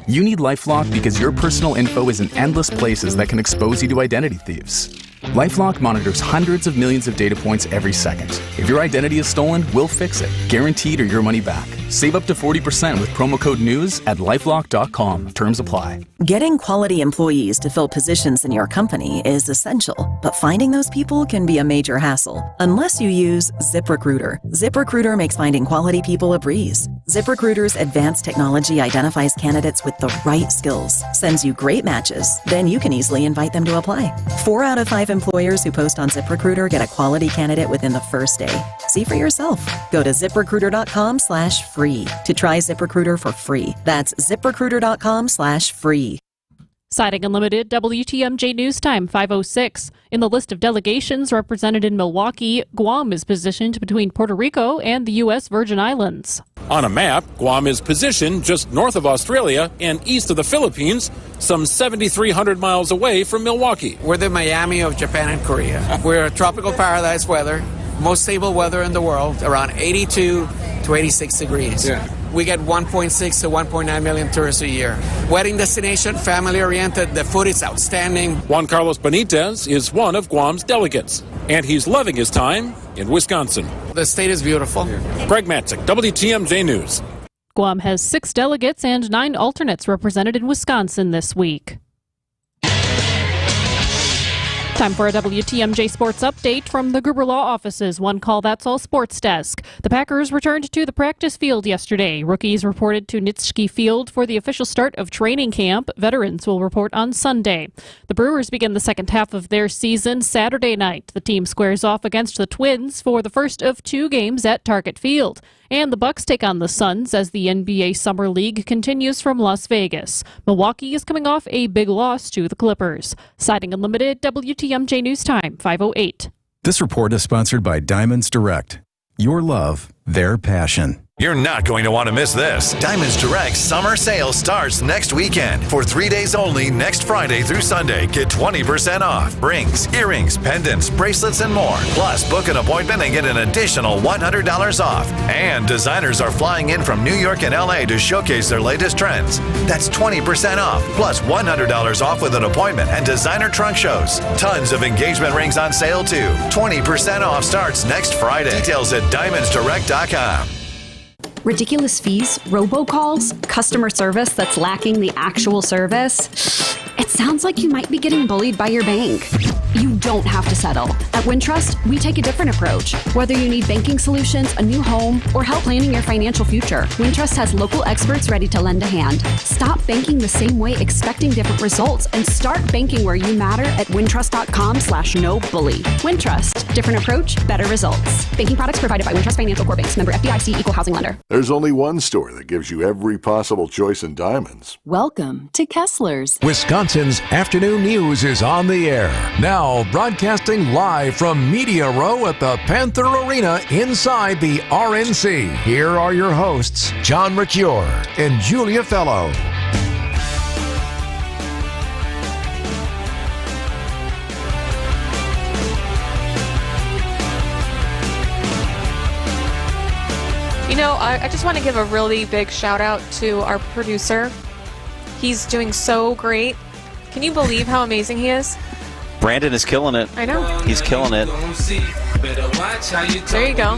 You need LifeLock because your personal info is in endless places that can expose you to identity thieves. LifeLock monitors hundreds of millions of data points every second. If your identity is stolen, we'll fix it, guaranteed or your money back. Save up to 40% with promo code NEWS at LifeLock.com. Terms apply. Getting quality employees to fill positions in your company is essential, but finding those people can be a major hassle unless you use ZipRecruiter. ZipRecruiter makes finding quality people a breeze. ZipRecruiter's advanced technology identifies candidates with the right skills, sends you great matches, then you can easily invite them to apply. 4 out of 5 employers who post on ZipRecruiter get a quality candidate within the first day. See for yourself. Go to ZipRecruiter.com/free to try ZipRecruiter for free. That's ZipRecruiter.com/free. Siding Unlimited, WTMJ News Time, 5:06. In the list of delegations represented in Milwaukee, Guam is positioned between Puerto Rico and the U.S. Virgin Islands. On a map, Guam is positioned just north of Australia and east of the Philippines, some 7,300 miles away from Milwaukee. We're the Miami of Japan and Korea. We're a tropical paradise weather, most stable weather in the world, around 82 to 86 degrees. Yeah. We get 1.6 to 1.9 million tourists a year. Wedding destination, family-oriented, the food is outstanding. Juan Carlos Benitez is one of Guam's delegates, and he's loving his time in Wisconsin. The state is beautiful. Greg Matzik, WTMJ News. Guam has 6 delegates and 9 alternates represented in Wisconsin this week. Time for a WTMJ Sports Update from the Gruber Law Office's One Call That's All Sports Desk. The Packers returned to the practice field yesterday. Rookies reported to Nitschke Field for the official start of training camp. Veterans will report on Sunday. The Brewers begin the second half of their season Saturday night. The team squares off against the Twins for the first of 2 games at Target Field. And the Bucks take on the Suns as the NBA Summer League continues from Las Vegas. Milwaukee is coming off a big loss to the Clippers. Siding Unlimited, WTMJ News Time, 5:08. This report is sponsored by Diamonds Direct. Your love, their passion. You're not going to want to miss this. Diamonds Direct summer sale starts next weekend. For 3 days only, next Friday through Sunday, get 20% off. Rings, earrings, pendants, bracelets, and more. Plus, book an appointment and get an additional $100 off. And designers are flying in from New York and LA to showcase their latest trends. That's 20% off, plus $100 off with an appointment and designer trunk shows. Tons of engagement rings on sale, too. 20% off starts next Friday. Details at diamondsdirect.com. Ridiculous fees, robocalls, customer service that's lacking the actual service. It sounds like you might be getting bullied by your bank. You don't have to settle. At Wintrust, we take a different approach. Whether you need banking solutions, a new home, or help planning your financial future, Wintrust has local experts ready to lend a hand. Stop banking the same way expecting different results and start banking where you matter at wintrust.com/no-bully. Wintrust, different approach, better results. Banking products provided by Wintrust Financial Corp. Banks, member FDIC, equal housing lender. There's only one store that gives you every possible choice in diamonds. Welcome to Kessler's. Wisconsin's afternoon news is on the air. Now broadcasting live from Media Row at the Panther Arena inside the RNC. Here are your hosts, John Riccior and Julia Fellow. You know, I just want to give a really big shout out to our producer. He's doing so great. Can you believe how amazing he is? Brandon is killing it. I know. He's killing it. There you go.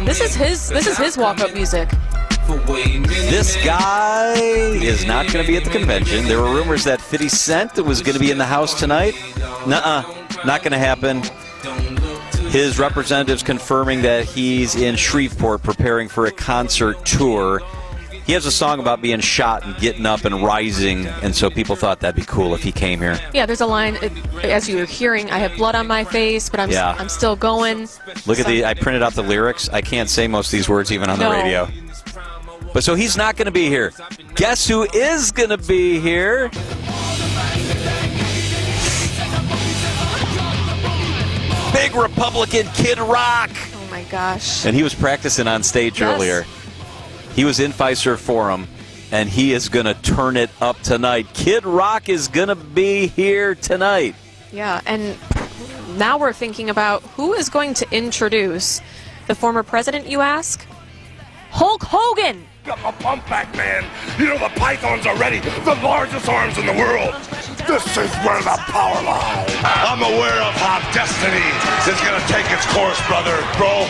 This is his walk-up music. This guy is not going to be at the convention. There were rumors that 50 Cent was going to be in the house tonight. Nuh-uh. Not going to happen. His representatives confirming that he's in Shreveport preparing for a concert tour. He has a song about being shot and getting up and rising, and so people thought that'd be cool if he came here. Yeah, there's a line, as you were hearing, I have blood on my face, but I'm still going. Look at I printed out the lyrics. I can't say most of these words even on the radio. But so he's not going to be here. Guess who is going to be here? Big Republican Kid Rock. Oh my gosh. And he was practicing on stage earlier. He was in Fiserv Forum, and he is going to turn it up tonight. Kid Rock is going to be here tonight. Yeah, and now we're thinking about who is going to introduce the former president, you ask? Hulk Hogan. Got my pump back, man. You know the Pythons are ready. The largest arms in the world. This is where the power lies. I'm aware of how destiny is going to take its course, brother. Brother.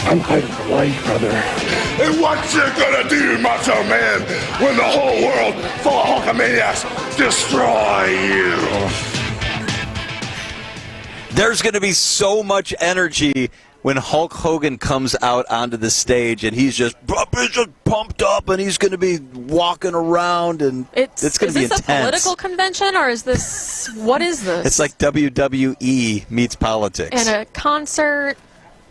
I'm fighting for life, brother. And what you gonna do, macho man, when the whole world full of Hulkamaniacs destroy you? There's going to be so much energy when Hulk Hogan comes out onto the stage, and he's just pumped up, and he's going to be walking around, and it's going to be intense. Is this a political convention, or is this, what is this? It's like WWE meets politics. And a concert.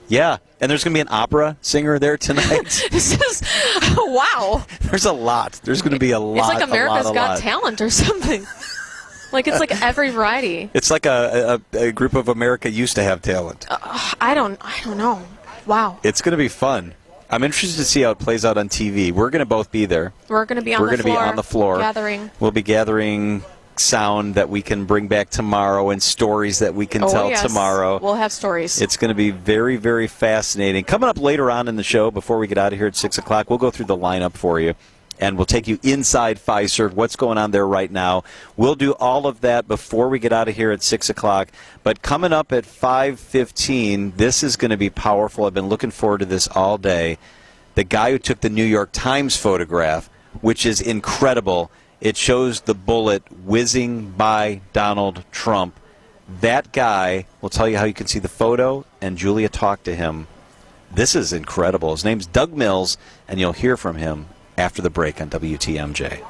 Yeah, and there's going to be an opera singer there tonight. This is, wow. There's a lot. There's going to be a lot. It's like America's Got Talent or something. Like, it's like every variety. It's like a group of America used to have talent. I don't know. Wow. It's going to be fun. I'm interested to see how it plays out on TV. We're going to both be there. We're going to be on the floor. Gathering. We'll be gathering sound that we can bring back tomorrow and stories that we can tell tomorrow. We'll have stories. It's going to be very, very fascinating. Coming up later on in the show, before we get out of here at 6 o'clock, we'll go through the lineup for you. And we'll take you inside Fiserv, what's going on there right now. We'll do all of that before we get out of here at 6 o'clock. But coming up at 5:15, this is going to be powerful. I've been looking forward to this all day. The guy who took the New York Times photograph, which is incredible. It shows the bullet whizzing by Donald Trump. That guy will tell you how you can see the photo, and Julia talked to him. This is incredible. His name's Doug Mills, and you'll hear from him after the break on WTMJ.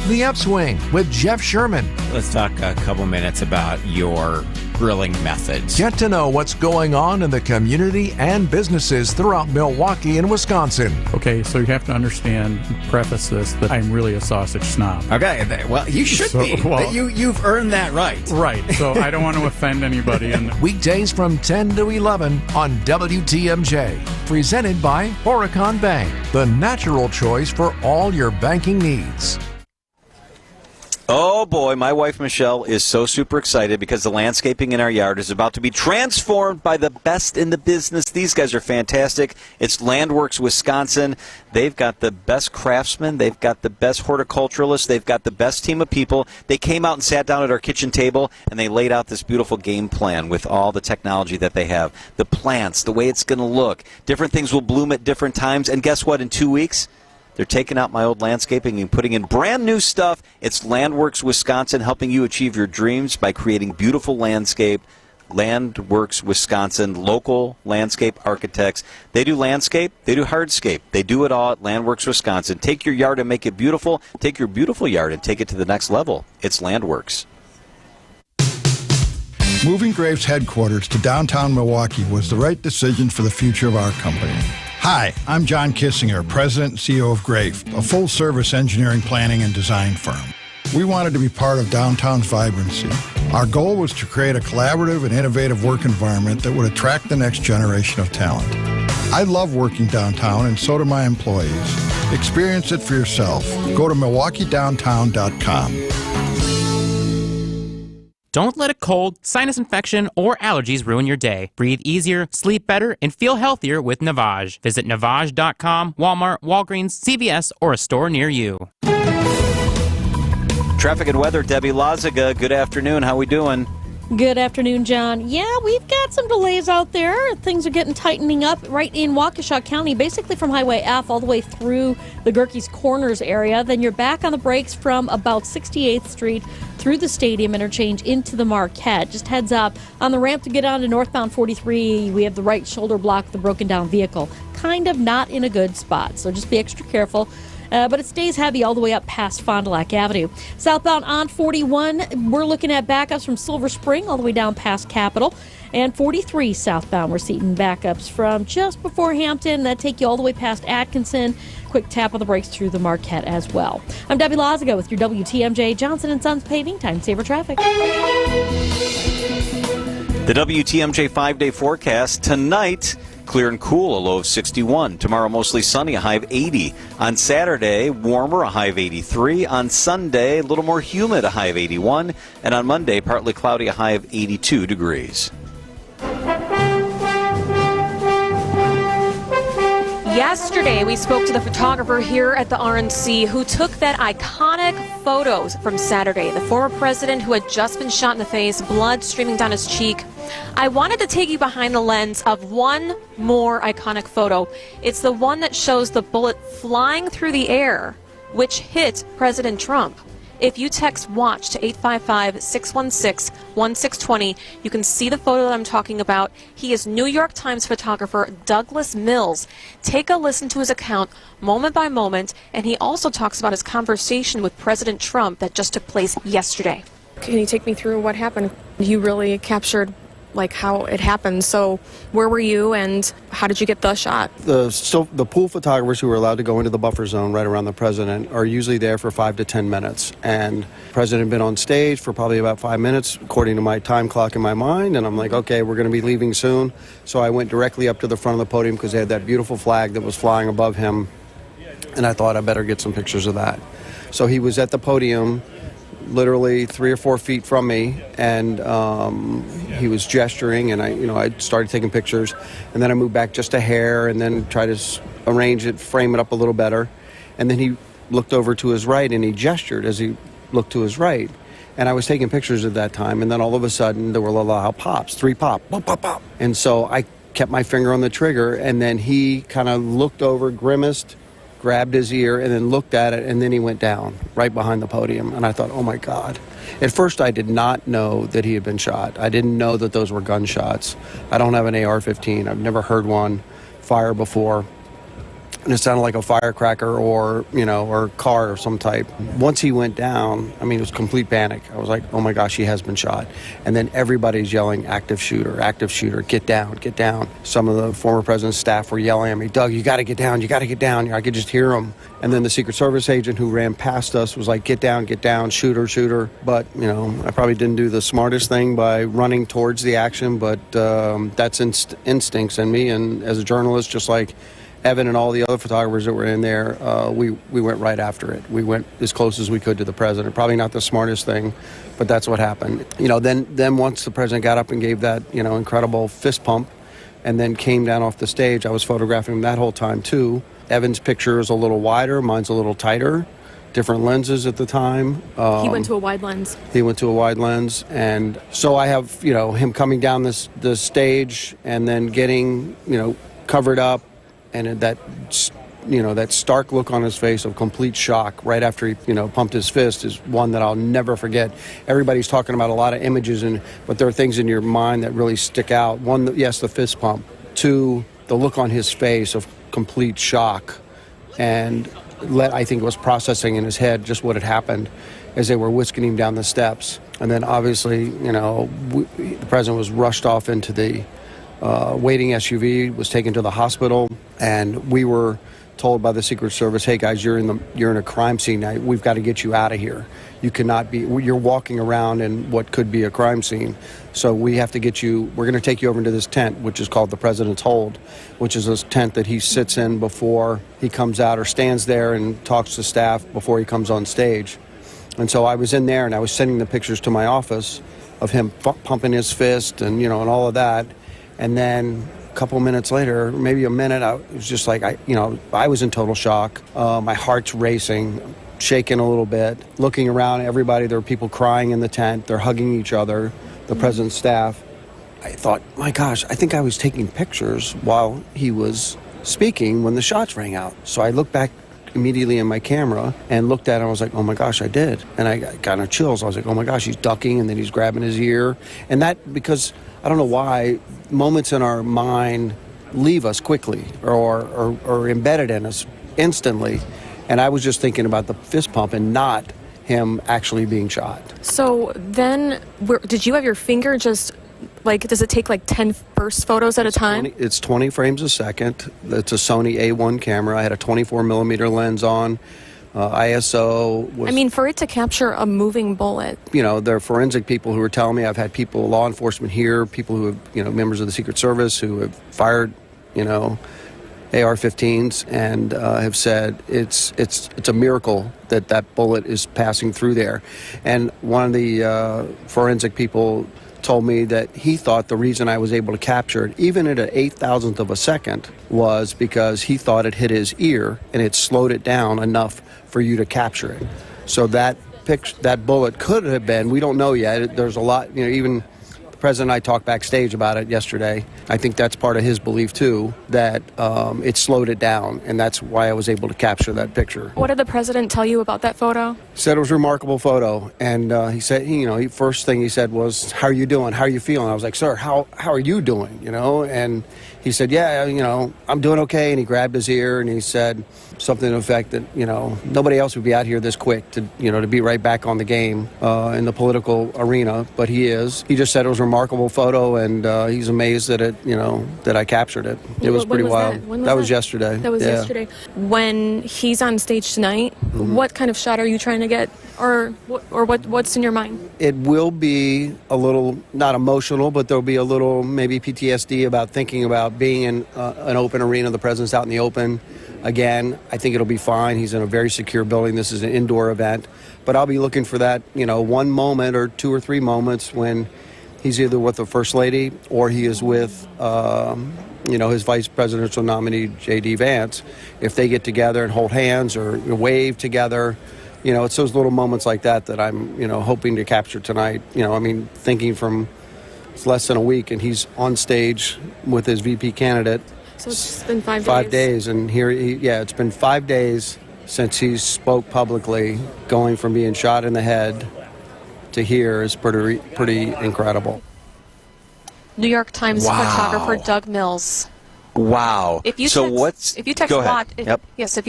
The Upswing with Jeff Sherman. Let's talk a couple minutes about your grilling methods. Get to know what's going on in the community and businesses throughout Milwaukee and Wisconsin. Okay, so you have to understand, preface this, that I'm really a sausage snob. Okay, well, you should be. Well, you've earned that right. Right, so I don't want to offend anybody. Weekdays from 10 to 11 on WTMJ. Presented by Horicon Bank, the natural choice for all your banking needs. Oh, boy, my wife Michelle is so super excited because the landscaping in our yard is about to be transformed by the best in the business. These guys are fantastic. It's Landworks Wisconsin. They've got the best craftsmen. They've got the best horticulturalists. They've got the best team of people. They came out and sat down at our kitchen table, and they laid out this beautiful game plan with all the technology that they have. The plants, the way it's going to look. Different things will bloom at different times. And guess what? In 2 weeks, they're taking out my old landscaping and putting in brand new stuff. It's Landworks Wisconsin, helping you achieve your dreams by creating beautiful landscape. Landworks Wisconsin, local landscape architects. They do landscape, they do hardscape. They do it all at Landworks Wisconsin. Take your yard and make it beautiful. Take your beautiful yard and take it to the next level. It's Landworks. Moving Graves headquarters to downtown Milwaukee was the right decision for the future of our company. Hi, I'm John Kissinger, President and CEO of Grave, a full-service engineering, planning, and design firm. We wanted to be part of downtown's vibrancy. Our goal was to create a collaborative and innovative work environment that would attract the next generation of talent. I love working downtown, and so do my employees. Experience it for yourself. Go to MilwaukeeDowntown.com. Don't let a cold, sinus infection, or allergies ruin your day. Breathe easier, sleep better, and feel healthier with Navage. Visit Navage.com, Walmart, Walgreens, CVS, or a store near you. Traffic and weather, Debbie Lazaga. Good afternoon. How we doing? Good afternoon, John. Yeah, we've got some delays out there. Things are tightening up right in Waukesha County, basically from Highway F all the way through the Gerkes Corners area. Then you're back on the brakes from about 68th Street through the Stadium interchange into the Marquette. Just heads up, on the ramp to get on to northbound 43, we have the right shoulder block, the broken down vehicle. Kind of not in a good spot, so just be extra careful. But it stays heavy all the way up past Fond du Lac Avenue. Southbound on 41, we're looking at backups from Silver Spring all the way down past Capitol. And 43 southbound, we're seeing backups from just before Hampton that take you all the way past Atkinson. Quick tap on the brakes through the Marquette as well. I'm Debbie Lazaga with your WTMJ Johnson & Sons Paving Time Saver Traffic. The WTMJ 5-day forecast tonight. Clear and cool, a low of 61. Tomorrow, mostly sunny, a high of 80. On Saturday, warmer, a high of 83. On Sunday, a little more humid, a high of 81. And on Monday, partly cloudy, a high of 82 degrees. Yesterday, we spoke to the photographer here at the RNC who took that iconic photos from Saturday. The former president who had just been shot in the face, blood streaming down his cheek. I wanted to take you behind the lens of one more iconic photo. It's the one that shows the bullet flying through the air, which hit President Trump. If you text WATCH to 855-616-1620, you can see the photo that I'm talking about. He is New York Times photographer Douglas Mills. Take a listen to his account moment by moment, and he also talks about his conversation with President Trump that just took place yesterday. Can you take me through what happened? You really captured like how it happened. So where were you and how did you get the shot? The pool photographers who are allowed to go into the buffer zone right around the president are usually there for 5 to 10 minutes. And the president had been on stage for probably about 5 minutes, according to my time clock in my mind. And I'm like, okay, we're going to be leaving soon. So I went directly up to the front of the podium because they had that beautiful flag that was flying above him. And I thought I better get some pictures of that. So he was at the podium literally 3 or 4 feet from me, and he was gesturing, and I started taking pictures, and then I moved back just a hair, and then tried to arrange it, frame it up a little better, and then he looked over to his right, and he gestured as he looked to his right, and I was taking pictures at that time, and then all of a sudden there were loud pops, 3 pop, pop, pop, pop, and so I kept my finger on the trigger, and then he kind of looked over, grimaced, grabbed his ear, and then looked at it, and then he went down right behind the podium. And I thought, oh my God. At first, I did not know that he had been shot. I didn't know that those were gunshots. I don't have an AR-15. I've never heard one fire before. And it sounded like a firecracker or car of some type. Once he went down, it was complete panic. I was like, oh my gosh, he has been shot. And then everybody's yelling, active shooter, get down, get down. Some of the former president's staff were yelling at me, Doug, you got to get down, you got to get down. I could just hear them. And then the Secret Service agent who ran past us was like, get down, shooter, shooter. But, I probably didn't do the smartest thing by running towards the action, but that's instincts in me. And as a journalist, just like Evan and all the other photographers that were in there, we went right after it. We went as close as we could to the president. Probably not the smartest thing, but that's what happened. Then once the president got up and gave that, incredible fist pump and then came down off the stage, I was photographing him that whole time too. Evan's picture is a little wider, mine's a little tighter, different lenses at the time. He went to a wide lens. He went to a wide lens, and so I have, him coming down the stage and then getting, covered up, and that stark look on his face of complete shock right after he, pumped his fist is one that I'll never forget. Everybody's talking about a lot of images, but there are things in your mind that really stick out. One, yes, the fist pump. 2, the look on his face of complete shock, and I think was processing in his head just what had happened as they were whisking him down the steps. And then obviously, the president was rushed off into the waiting SUV, was taken to the hospital, and we were told by the Secret Service, hey guys, you're in a crime scene now. We've got to get you out of here. You cannot be, you're walking around in what could be a crime scene. So we have to get you, we're going to take you over into this tent, which is called the President's Hold, which is this tent that he sits in before he comes out, or stands there and talks to staff before he comes on stage. And so I was in there, and I was sending the pictures to my office of him pumping his fist and, and all of that. And then a couple minutes later, maybe a minute, I was just like, I was in total shock. My heart's racing, shaking a little bit, looking around, everybody, there were people crying in the tent, they're hugging each other, the president's staff. I thought, my gosh, I think I was taking pictures while he was speaking when the shots rang out. So I looked back immediately in my camera and looked at it, and I was like, oh my gosh, I did. And I got kind of chills. I was like, oh my gosh, he's ducking, and then he's grabbing his ear. And that, because I don't know why, moments in our mind leave us quickly or embedded in us instantly. And I was just thinking about the fist pump and not him actually being shot. So then, did you have your finger just, does it take 10 burst photos at a time? It's 20 frames a second. It's a Sony A1 camera. I had a 24 millimeter lens on. ISO was... for it to capture a moving bullet. There are forensic people who are telling me, I've had people, law enforcement here, people who have, members of the Secret Service who have fired, AR-15s and have said it's a miracle that bullet is passing through there. And one of the forensic people told me that he thought the reason I was able to capture it, even at an 8,000th of a second, was because he thought it hit his ear and it slowed it down enough for you to capture it. So that bullet could have been, we don't know yet. There's a lot, even the president and I talked backstage about it yesterday. I think that's part of his belief too, that it slowed it down, and that's why I was able to capture that picture. What did the president tell you about that photo? He said it was a remarkable photo, and he said, first thing he said was, how are you doing? How are you feeling? I was like, sir, how are you doing? And he said, yeah, I'm doing okay. And he grabbed his ear and he said something to the effect that, nobody else would be out here this quick to be right back on the game in the political arena, but he is. He just said it was remarkable. remarkable photo, and he's amazed that that I captured it. It was pretty wild. That was yesterday. That was yesterday. When he's on stage tonight, what kind of shot are you trying to get, or what's in your mind? It will be a little, not emotional, but there'll be a little maybe PTSD about thinking about being in an open arena, the president's out in the open. Again, I think it'll be fine. He's in a very secure building. This is an indoor event. But I'll be looking for that, one moment or 2 or 3 moments when he's either with the First Lady or he is with, his vice presidential nominee, J.D. Vance. If they get together and hold hands or wave together, it's those little moments like that I'm, hoping to capture tonight. Thinking from it's less than a week and he's on stage with his VP candidate. So it's been 5 days. 5 days, and here, it's been 5 days since he spoke publicly. Going from being shot in the head to here is pretty incredible. New York Times photographer Doug Mills. Wow. If you text watch, if you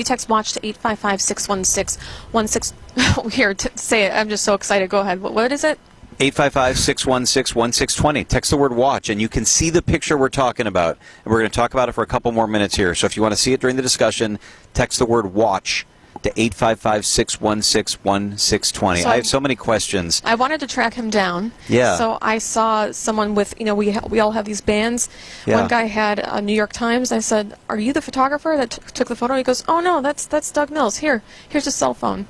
text watch to 855-616-16. Here, say it. I'm just so excited. Go ahead. What is it? 855-616-1620. Text the word watch, and you can see the picture we're talking about. And we're going to talk about it for a couple more minutes here. So if you want to see it during the discussion, text the word watch to 855-616-1620. I have so many questions. I wanted to track him down. Yeah. So I saw someone with, we all have these bands. Yeah. One guy had a New York Times. I said, "Are you the photographer that took the photo?" He goes, "Oh no, that's Doug Mills. Here's his cell phone."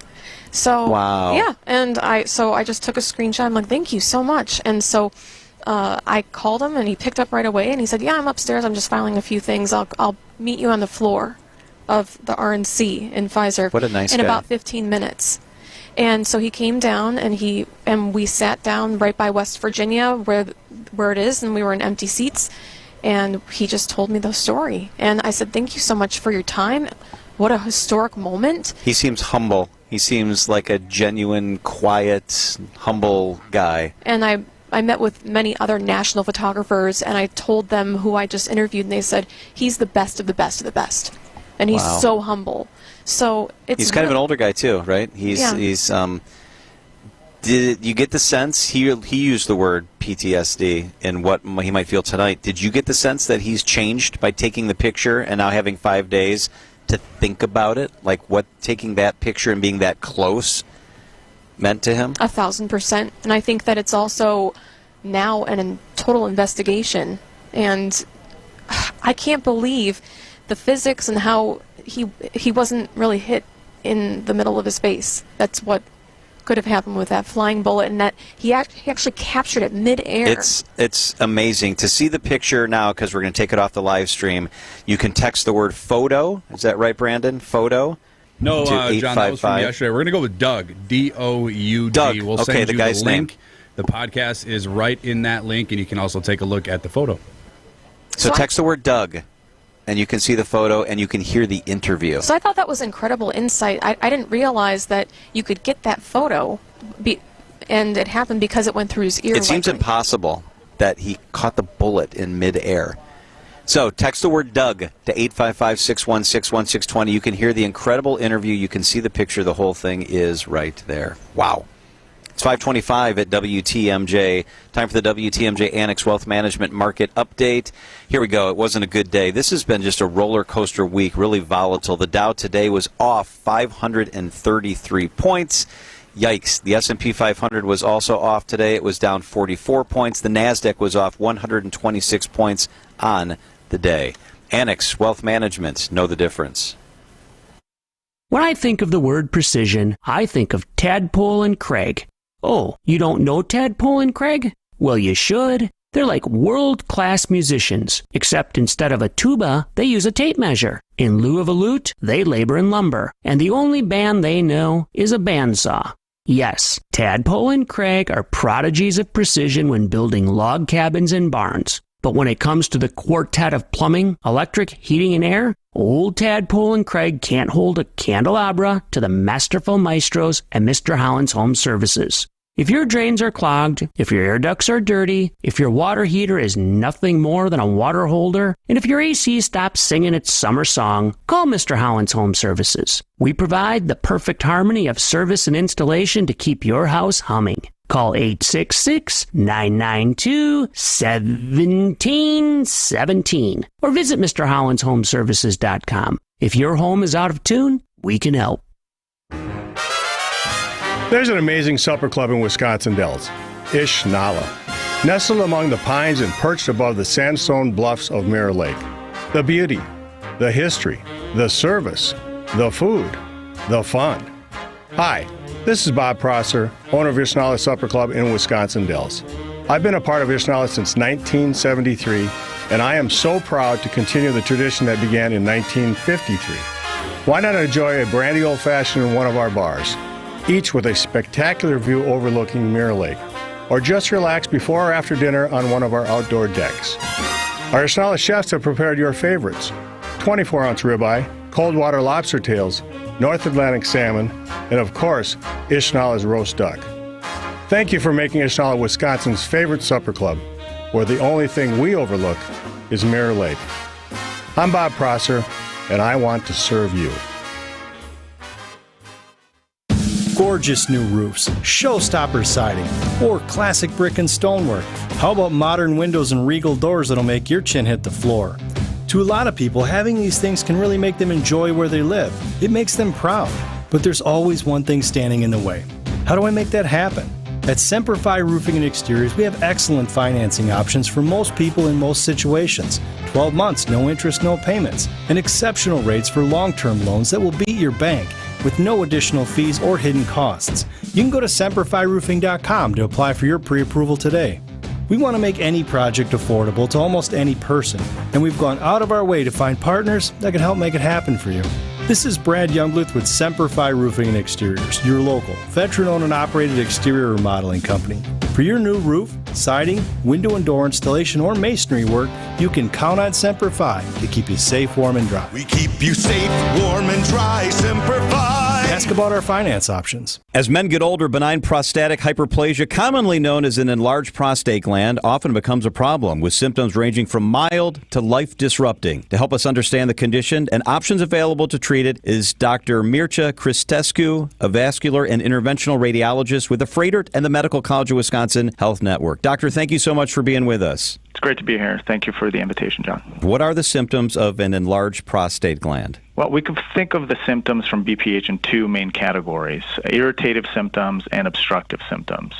So wow. Yeah, and I just took a screenshot. I'm like, "Thank you so much." And so I called him, and he picked up right away, and he said, "Yeah, I'm upstairs. I'm just filing a few things. I'll meet you on the floor of the RNC in Pfizer what a nice in guy. about 15 minutes." And so he came down, and we sat down right by West Virginia where it is, and we were in empty seats, and he just told me the story. And I said, "Thank you so much for your time. What a historic moment." He seems humble. He seems like a genuine, quiet, humble guy. And I met with many other national photographers, and I told them who I just interviewed, and they said, "He's the best of the best of the best." And he's so humble. So he's kind of an older guy too, right? Did you get the sense he used the word PTSD in what he might feel tonight? Did you get the sense that he's changed by taking the picture and now having 5 days to think about it? Like what taking that picture and being that close meant to him? 1,000%. And I think that it's also now a total investigation. And I can't believe the physics and how he wasn't really hit in the middle of his face. That's what could have happened with that flying bullet, and that he actually captured it mid-air. It's amazing to see the picture now, because we're going to take it off the live stream. You can text the word photo. Is that right, Brandon? Photo? No, John, that was from yesterday. We're going to go with Doug, D-O-U-G. Doug. We'll okay, send the you guy's the link. name. The podcast is right in that link, and you can also take a look at the photo. So text the word Doug, and you can see the photo, and you can hear the interview. So I thought that was incredible insight. I didn't realize that you could get that photo, and it happened because it went through his ear. It seems impossible that he caught the bullet in midair. So text the word Doug to 855-616-1620. You can hear the incredible interview. You can see the picture. The whole thing is right there. Wow. It's 5:25 at WTMJ. Time for the WTMJ Annex Wealth Management Market Update. Here we go. It wasn't a good day. This has been just a roller coaster week, really volatile. The Dow today was off 533 points. Yikes. The S&P 500 was also off today. It was down 44 points. The NASDAQ was off 126 points on the day. Annex Wealth Management. Know the difference. When I think of the word precision, I think of Tadpole and Craig. Oh, you don't know Tadpole and Craig? Well, you should. They're like world-class musicians, except instead of a tuba, they use a tape measure. In lieu of a lute, they labor in lumber, and the only band they know is a bandsaw. Yes, Tadpole and Craig are prodigies of precision when building log cabins and barns. But when it comes to the quartet of plumbing, electric, heating, and air, old Tadpole and Craig can't hold a candelabra to the masterful maestros at Mr. Holland's Home Services. If your drains are clogged, if your air ducts are dirty, if your water heater is nothing more than a water holder, and if your AC stops singing its summer song, call Mr. Holland's Home Services. We provide the perfect harmony of service and installation to keep your house humming. Call 866-992-1717 or visit MrHollandsHomeservices.com. If your home is out of tune, we can help. There's an amazing supper club in Wisconsin Dells, Ish Nala, nestled among the pines and perched above the sandstone bluffs of Mirror Lake. The beauty, the history, the service, the food, the fun. Hi, this is Bob Prosser, owner of Ish Nala Supper Club in Wisconsin Dells. I've been a part of Ish Nala since 1973, and I am so proud to continue the tradition that began in 1953. Why not enjoy a brandy old-fashioned in one of our bars, each with a spectacular view overlooking Mirror Lake, or just relax before or after dinner on one of our outdoor decks. Our Ish Nala chefs have prepared your favorites: 24-ounce ribeye, cold water lobster tails, North Atlantic salmon, and of course, Ish Nala's roast duck. Thank you for making Ish Nala Wisconsin's favorite supper club, where the only thing we overlook is Mirror Lake. I'm Bob Prosser, and I want to serve you. Gorgeous new roofs, showstopper siding, or classic brick and stonework. How about modern windows and regal doors that'll make your chin hit the floor? To a lot of people, having these things can really make them enjoy where they live. It makes them proud. But there's always one thing standing in the way. How do I make that happen? At Semper Fi Roofing and Exteriors, we have excellent financing options for most people in most situations. 12 months, no interest, no payments, and exceptional rates for long-term loans that will beat your bank with no additional fees or hidden costs. You can go to SemperFiRoofing.com to apply for your pre-approval today. We want to make any project affordable to almost any person, and we've gone out of our way to find partners that can help make it happen for you. This is Brad Youngbluth with Semper Fi Roofing and Exteriors, your local, veteran-owned and operated exterior remodeling company. For your new roof, siding, window and door installation, or masonry work, you can count on Semper Fi to keep you safe, warm, and dry. We keep you safe, warm, and dry. Semper Fi. Ask about our finance options. As men get older, benign prostatic hyperplasia, commonly known as an enlarged prostate gland, often becomes a problem, with symptoms ranging from mild to life-disrupting. To help us understand the condition and options available to treat it is Dr. Mircea Cristescu, a vascular and interventional radiologist with the Frederick and the Medical College of Wisconsin Health Network. Doctor, thank you so much for being with us. It's great to be here. Thank you for the invitation, John. What are the symptoms of an enlarged prostate gland? Well, we can think of the symptoms from BPH in two main categories: irritative symptoms and obstructive symptoms.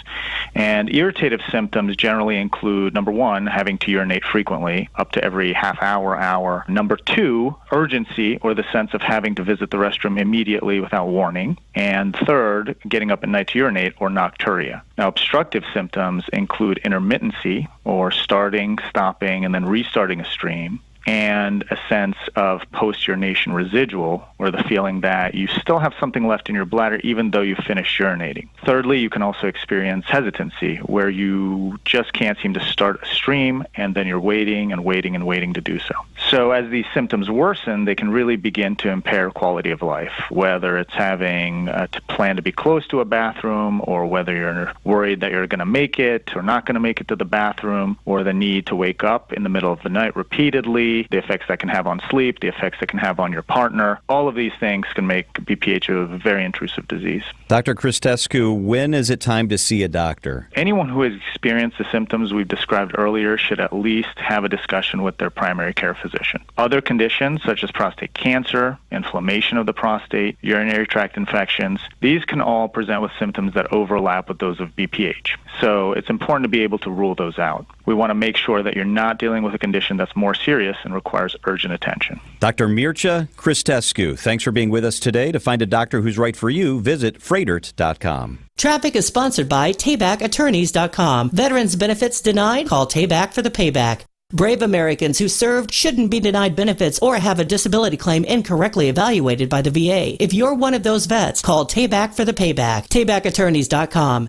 And irritative symptoms generally include, number one, having to urinate frequently, up to every half hour. Number two, urgency, or the sense of having to visit the restroom immediately without warning. And third, getting up at night to urinate, or nocturia. Now, obstructive symptoms include intermittency, or starting, stopping, and then restarting a stream, and a sense of post-urination residual, or the feeling that you still have something left in your bladder even though you finished urinating. Thirdly, you can also experience hesitancy, where you just can't seem to start a stream, and then you're waiting to do so. So as these symptoms worsen, they can really begin to impair quality of life, whether it's having to plan to be close to a bathroom, or whether you're worried that you're going to make it or not going to make it to the bathroom, or the need to wake up in the middle of the night repeatedly, the effects that can have on sleep, the effects that can have on your partner. All of these things can make BPH a very intrusive disease. Dr. Cristescu, when is it time to see a doctor? Anyone who has experienced the symptoms we've described earlier should at least have a discussion with their primary care physician. Other conditions, such as prostate cancer, inflammation of the prostate, urinary tract infections, these can all present with symptoms that overlap with those of BPH. So it's important to be able to rule those out. We want to make sure that you're not dealing with a condition that's more serious and requires urgent attention. Dr. Mircea Cristescu, thanks for being with us today. To find a doctor who's right for you, visit Fredert.com. Traffic is sponsored by TaybackAttorneys.com. Veterans benefits denied? Call Tayback for the payback. Brave Americans who served shouldn't be denied benefits or have a disability claim incorrectly evaluated by the VA. If you're one of those vets, call Tayback for the payback. TaybackAttorneys.com.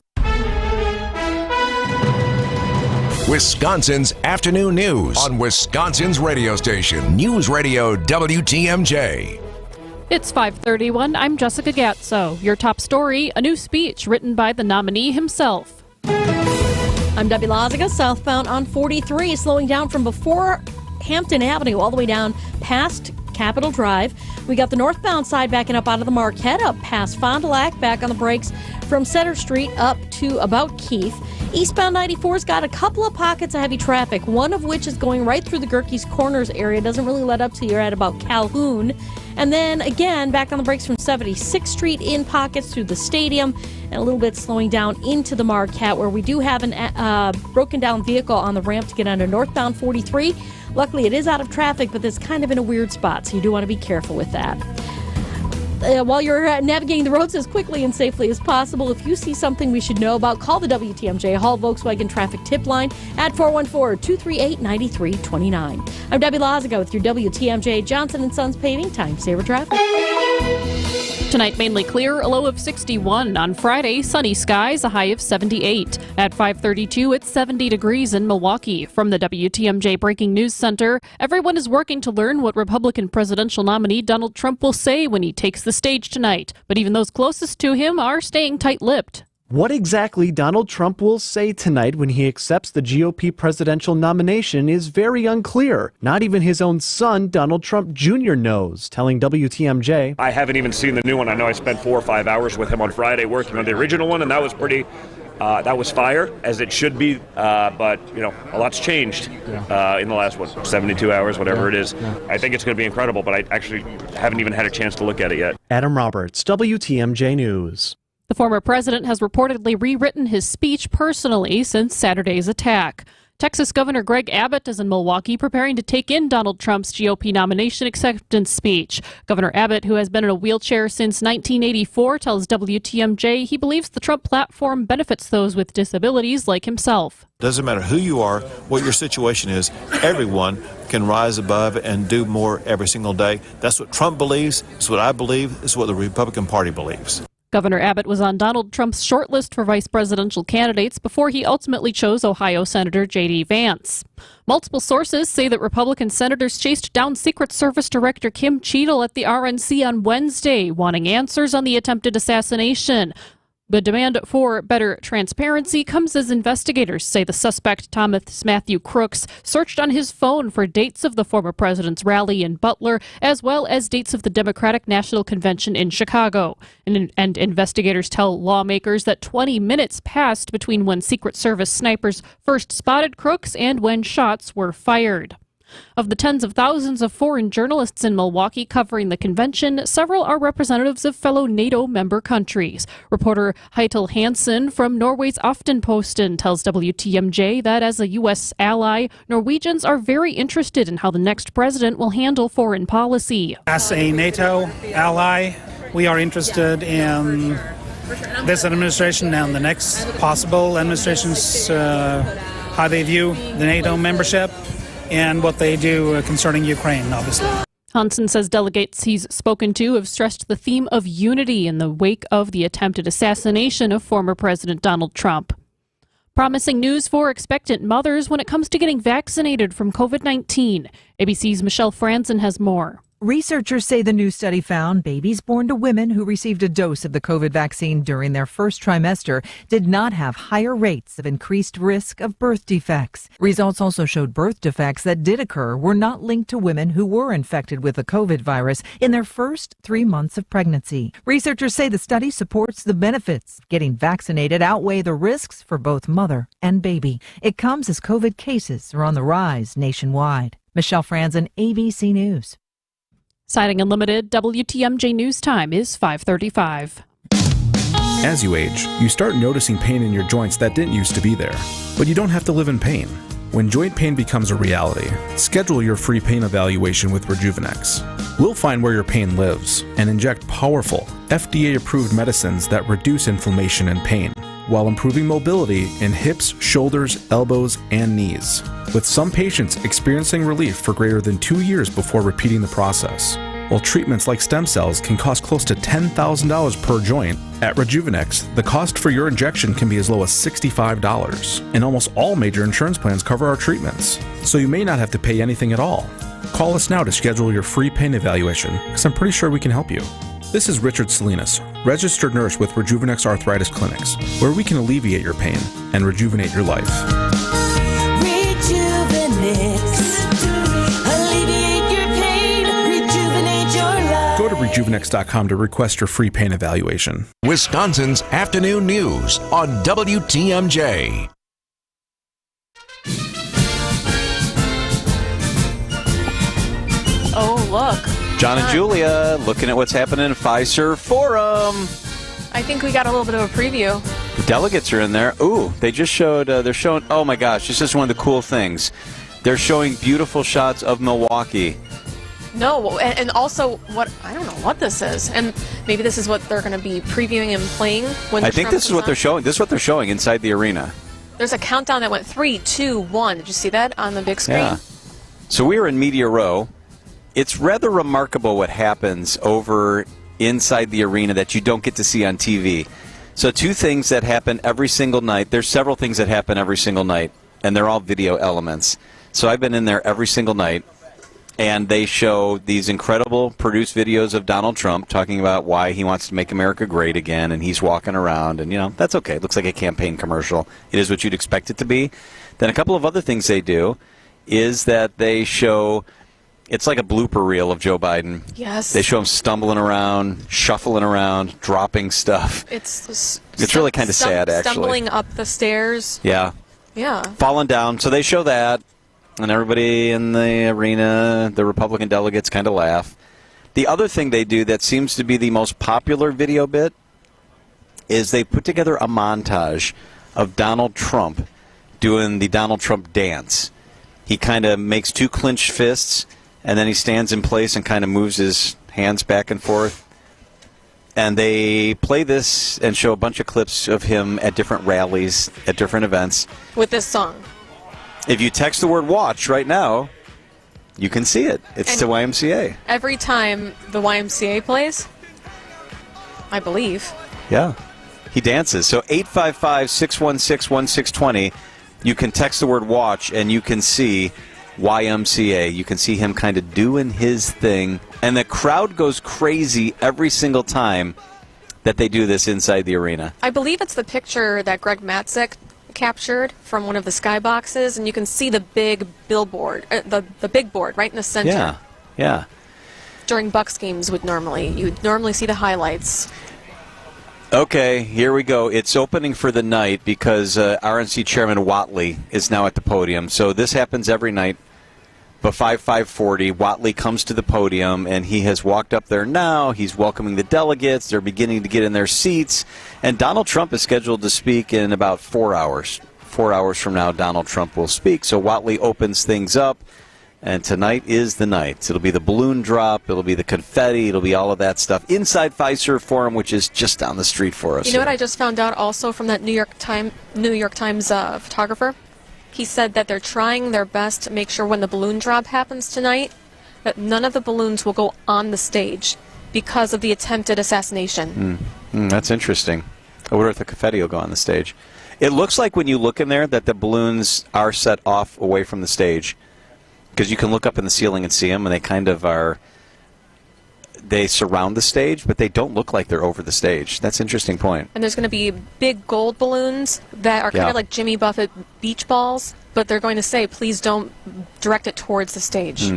Wisconsin's afternoon news on Wisconsin's radio station, News Radio WTMJ. It's 5:31. I'm Jessica Gatso. Your top story, a new speech written by the nominee himself. I'm Debbie Loziga. Southbound on 43, slowing down from before Hampton Avenue all the way down past Capitol Drive. We got the northbound side backing up out of the Marquette, up past Fond du Lac, back on the brakes from Center Street up to about Keith. Eastbound 94's got a couple of pockets of heavy traffic, one of which is going right through the Gerke's Corners area. Doesn't really let up till you're at about Calhoun. And then again, back on the brakes from 76th Street in pockets through the stadium, and a little bit slowing down into the Marquette, where we do have a broken down vehicle on the ramp to get onto northbound 43. Luckily, it is out of traffic, but it's kind of in a weird spot, so you do want to be careful with that. While you're navigating the roads as quickly and safely as possible, if you see something we should know about, call the WTMJ Hall Volkswagen Traffic Tip Line at 414-238-9329. I'm Debbie Lazaga with your WTMJ Johnson & Sons Paving Time Saver Traffic. Tonight, mainly clear, a low of 61. On Friday, sunny skies, a high of 78. At 5:32, it's 70 degrees in Milwaukee. From the WTMJ Breaking News Center, everyone is working to learn what Republican presidential nominee Donald Trump will say when he takes the stage tonight. But even those closest to him are staying tight-lipped. What exactly Donald Trump will say tonight when he accepts the GOP presidential nomination is very unclear. Not even his own son, Donald Trump Jr., knows, telling WTMJ, I haven't even seen the new one. I know I spent 4 or 5 hours with him on Friday working on the original one, and that was pretty... that was fire, as it should be, but, a lot's changed in the last, 72 hours, whatever it is. I think it's going to be incredible, but I actually haven't even had a chance to look at it yet. Adam Roberts, WTMJ News. The former president has reportedly rewritten his speech personally since Saturday's attack. Texas Governor Greg Abbott is in Milwaukee preparing to take in Donald Trump's GOP nomination acceptance speech. Governor Abbott, who has been in a wheelchair since 1984, tells WTMJ he believes the Trump platform benefits those with disabilities like himself. Doesn't matter who you are, what your situation is, everyone can rise above and do more every single day. That's what Trump believes, it's what I believe, it's what the Republican Party believes. Governor Abbott was on Donald Trump's shortlist for vice presidential candidates before he ultimately chose Ohio Senator J.D. Vance. Multiple sources say that Republican senators chased down Secret Service Director Kim Cheadle at the RNC on Wednesday, wanting answers on the attempted assassination. The demand for better transparency comes as investigators say the suspect, Thomas Matthew Crooks, searched on his phone for dates of the former president's rally in Butler, as well as dates of the Democratic National Convention in Chicago. And investigators tell lawmakers that 20 minutes passed between when Secret Service snipers first spotted Crooks and when shots were fired. Of the tens of thousands of foreign journalists in Milwaukee covering the convention, several are representatives of fellow NATO member countries. Reporter Heitel Hansen from Norway's Aftenposten tells WTMJ that as a U.S. ally, Norwegians are very interested in how the next president will handle foreign policy. As a NATO ally, we are interested in this administration and the next possible administrations, how they view the NATO membership and what they do concerning Ukraine, obviously. Hansen says delegates he's spoken to have stressed the theme of unity in the wake of the attempted assassination of former President Donald Trump. Promising news for expectant mothers when it comes to getting vaccinated from COVID-19. ABC's Michelle Franzen has more. Researchers say the new study found babies born to women who received a dose of the COVID vaccine during their first trimester did not have higher rates of increased risk of birth defects. Results also showed birth defects that did occur were not linked to women who were infected with the COVID virus in their first 3 months of pregnancy. Researchers say the study supports the benefits of getting vaccinated outweigh the risks for both mother and baby. It comes as COVID cases are on the rise nationwide. Michelle Franzen, ABC News. Citing Unlimited, WTMJ News Time is 5:35. As you age, you start noticing pain in your joints that didn't used to be there. But you don't have to live in pain. When joint pain becomes a reality, schedule your free pain evaluation with Rejuvenex. We'll find where your pain lives and inject powerful, FDA-approved medicines that reduce inflammation and pain, while improving mobility in hips, shoulders, elbows, and knees, with some patients experiencing relief for greater than 2 years before repeating the process. While treatments like stem cells can cost close to $10,000 per joint, at Rejuvenex, the cost for your injection can be as low as $65, and almost all major insurance plans cover our treatments, so you may not have to pay anything at all. Call us now to schedule your free pain evaluation, because I'm pretty sure we can help you. This is Richard Salinas, registered nurse with Rejuvenex Arthritis Clinics, where we can alleviate your pain and rejuvenate your life. Rejuvenex. Alleviate your pain. Rejuvenex. rejuvenex.com to request your free pain evaluation. Wisconsin's afternoon news on WTMJ. Oh, look. John and Julia looking at what's happening in Pfizer Forum. I think we got a little bit of a preview. The delegates are in there. Ooh, they just showed, they're showing, oh my gosh, this is one of the cool things. They're showing beautiful shots of Milwaukee. No, and also I don't know what this is. And maybe this is what they're going to be previewing and playing when I think this is what they're showing. This is what they're showing inside the arena. There's a countdown that went 3, 2, 1. Did you see that on the big screen? Yeah. So we were in Media Row. It's rather remarkable what happens over inside the arena that you don't get to see on TV. So two things that happen every single night. There's several things that happen every single night, and they're all video elements. So I've been in there every single night, and they show these incredible produced videos of Donald Trump talking about why he wants to make America great again, and he's walking around, and, you know, that's okay. It looks like a campaign commercial. It is what you'd expect it to be. Then a couple of other things they do is that they show... It's like a blooper reel of Joe Biden. Yes. They show him stumbling around, shuffling around, dropping stuff. It's really kind of sad, actually. Stumbling up the stairs. Yeah. Yeah. Falling down. So they show that, and everybody in the arena, the Republican delegates, kind of laugh. The other thing they do that seems to be the most popular video bit is they put together a montage of Donald Trump doing the Donald Trump dance. He kind of makes two clenched fists, and then he stands in place and kind of moves his hands back and forth. And they play this and show a bunch of clips of him at different rallies, at different events. With this song. If you text the word watch right now, you can see it. It's the YMCA. Every time the YMCA plays, I believe. Yeah. He dances. So 855-616-1620, you can text the word watch and you can see YMCA. You can see him kind of doing his thing. And the crowd goes crazy every single time that they do this inside the arena. I believe it's the picture that Greg Matzek captured from one of the skyboxes, and you can see the big billboard, the big board right in the center. Yeah, yeah. During Bucks games, you'd normally see the highlights. Okay, here we go. It's opening for the night because RNC Chairman Whatley is now at the podium. So this happens every night. But 5:40, Whatley comes to the podium, and he has walked up there now. He's welcoming the delegates. They're beginning to get in their seats. And Donald Trump is scheduled to speak in about 4 hours. 4 hours from now, Donald Trump will speak. So Whatley opens things up, and tonight is the night. It'll be the balloon drop. It'll be the confetti. It'll be all of that stuff inside Pfizer Forum, which is just down the street for us. You know what I just found out also from that New York Times photographer? He said that they're trying their best to make sure when the balloon drop happens tonight that none of the balloons will go on the stage because of the attempted assassination. That's interesting. I wonder if the confetti will go on the stage. It looks like when you look in there that the balloons are set off away from the stage because you can look up in the ceiling and see them, and they kind of are... They surround the stage, but they don't look like they're over the stage. That's an interesting point. And there's going to be big gold balloons that are kind of like Jimmy Buffett beach balls, but they're going to say, please don't direct it towards the stage.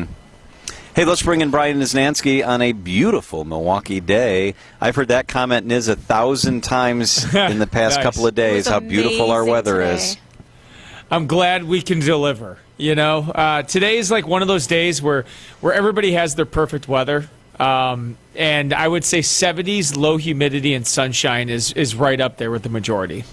Hey, let's bring in Brian Niznansky on a beautiful Milwaukee day. I've heard that comment, Niz, 1,000 times in the past couple of days, how beautiful our weather is. I'm glad we can deliver. You know, today is like one of those days where everybody has their perfect weather. And I would say 70s, low humidity, and sunshine is right up there with the majority.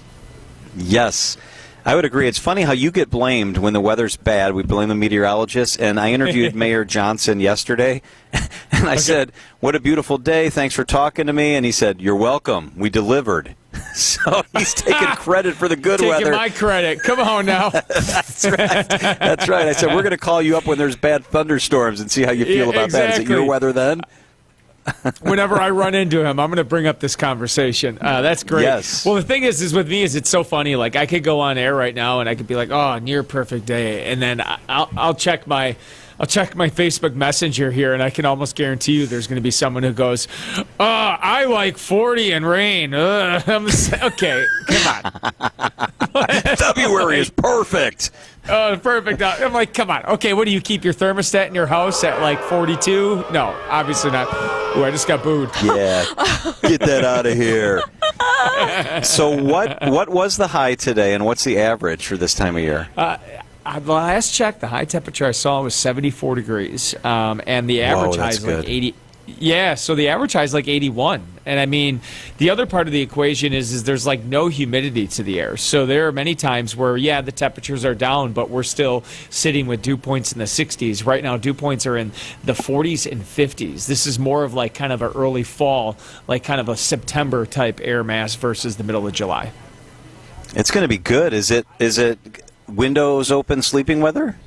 Yes, I would agree. It's funny how you get blamed when the weather's bad. We blame the meteorologists. And I interviewed Mayor Johnson yesterday, and I said, what a beautiful day. Thanks for talking to me. And he said, you're welcome. We delivered. So he's taking credit for the good weather. Taking my credit. Come on now. That's right. That's right. I said, we're going to call you up when there's bad thunderstorms and see how you feel about that. Is it your weather then? Whenever I run into him, I'm going to bring up this conversation. That's great. Yes. Well, the thing is with me it's so funny. Like I could go on air right now and I could be like, oh, near perfect day. And then I'll check my Facebook Messenger here, and I can almost guarantee you there's going to be someone who goes, I like 40 and rain. Okay, come on. February is perfect. Perfect. I'm like, come on. Okay, what do you keep your thermostat in your house at like 42? No, obviously not. Ooh, I just got booed. Yeah, get that out of here. So what was the high today, and what's the average for this time of year? The last check, the high temperature I saw was 74 degrees, and the average high is like 80. Yeah, so the average high is like 81. And I mean, the other part of the equation is there's like no humidity to the air. So there are many times where, yeah, the temperatures are down, but we're still sitting with dew points in the 60s. Right now, dew points are in the 40s and 50s. This is more of like kind of an early fall, like kind of a September type air mass versus the middle of July. It's going to be good. Is it windows open sleeping weather?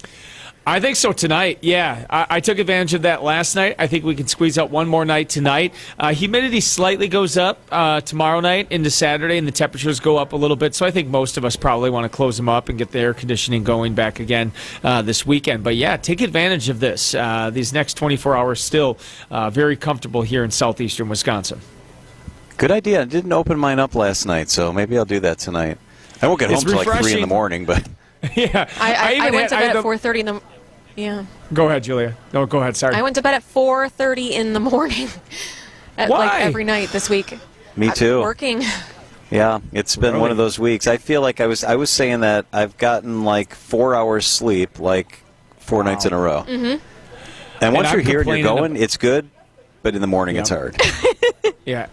I think so tonight, yeah. I took advantage of that last night. I think we can squeeze out one more night tonight. Humidity slightly goes up tomorrow night into Saturday, and the temperatures go up a little bit. So I think most of us probably want to close them up and get the air conditioning going back again this weekend. But, yeah, take advantage of this. These next 24 hours still very comfortable here in southeastern Wisconsin. Good idea. I didn't open mine up last night, so maybe I'll do that tonight. I won't get home until like 3 in the morning, but... Yeah, I went to bed at 4:30 in the. Yeah. Go ahead, Julia. No, go ahead. Sorry. I went to bed at 4:30 in the morning. Why? Like every night this week. Me too. Working. Yeah, it's been one of those weeks. I feel like I was saying that I've gotten like 4 hours sleep like 4 nights in a row. Mm-hmm. And once you're here and you're going, it's good, but in the morning it's hard. Yeah.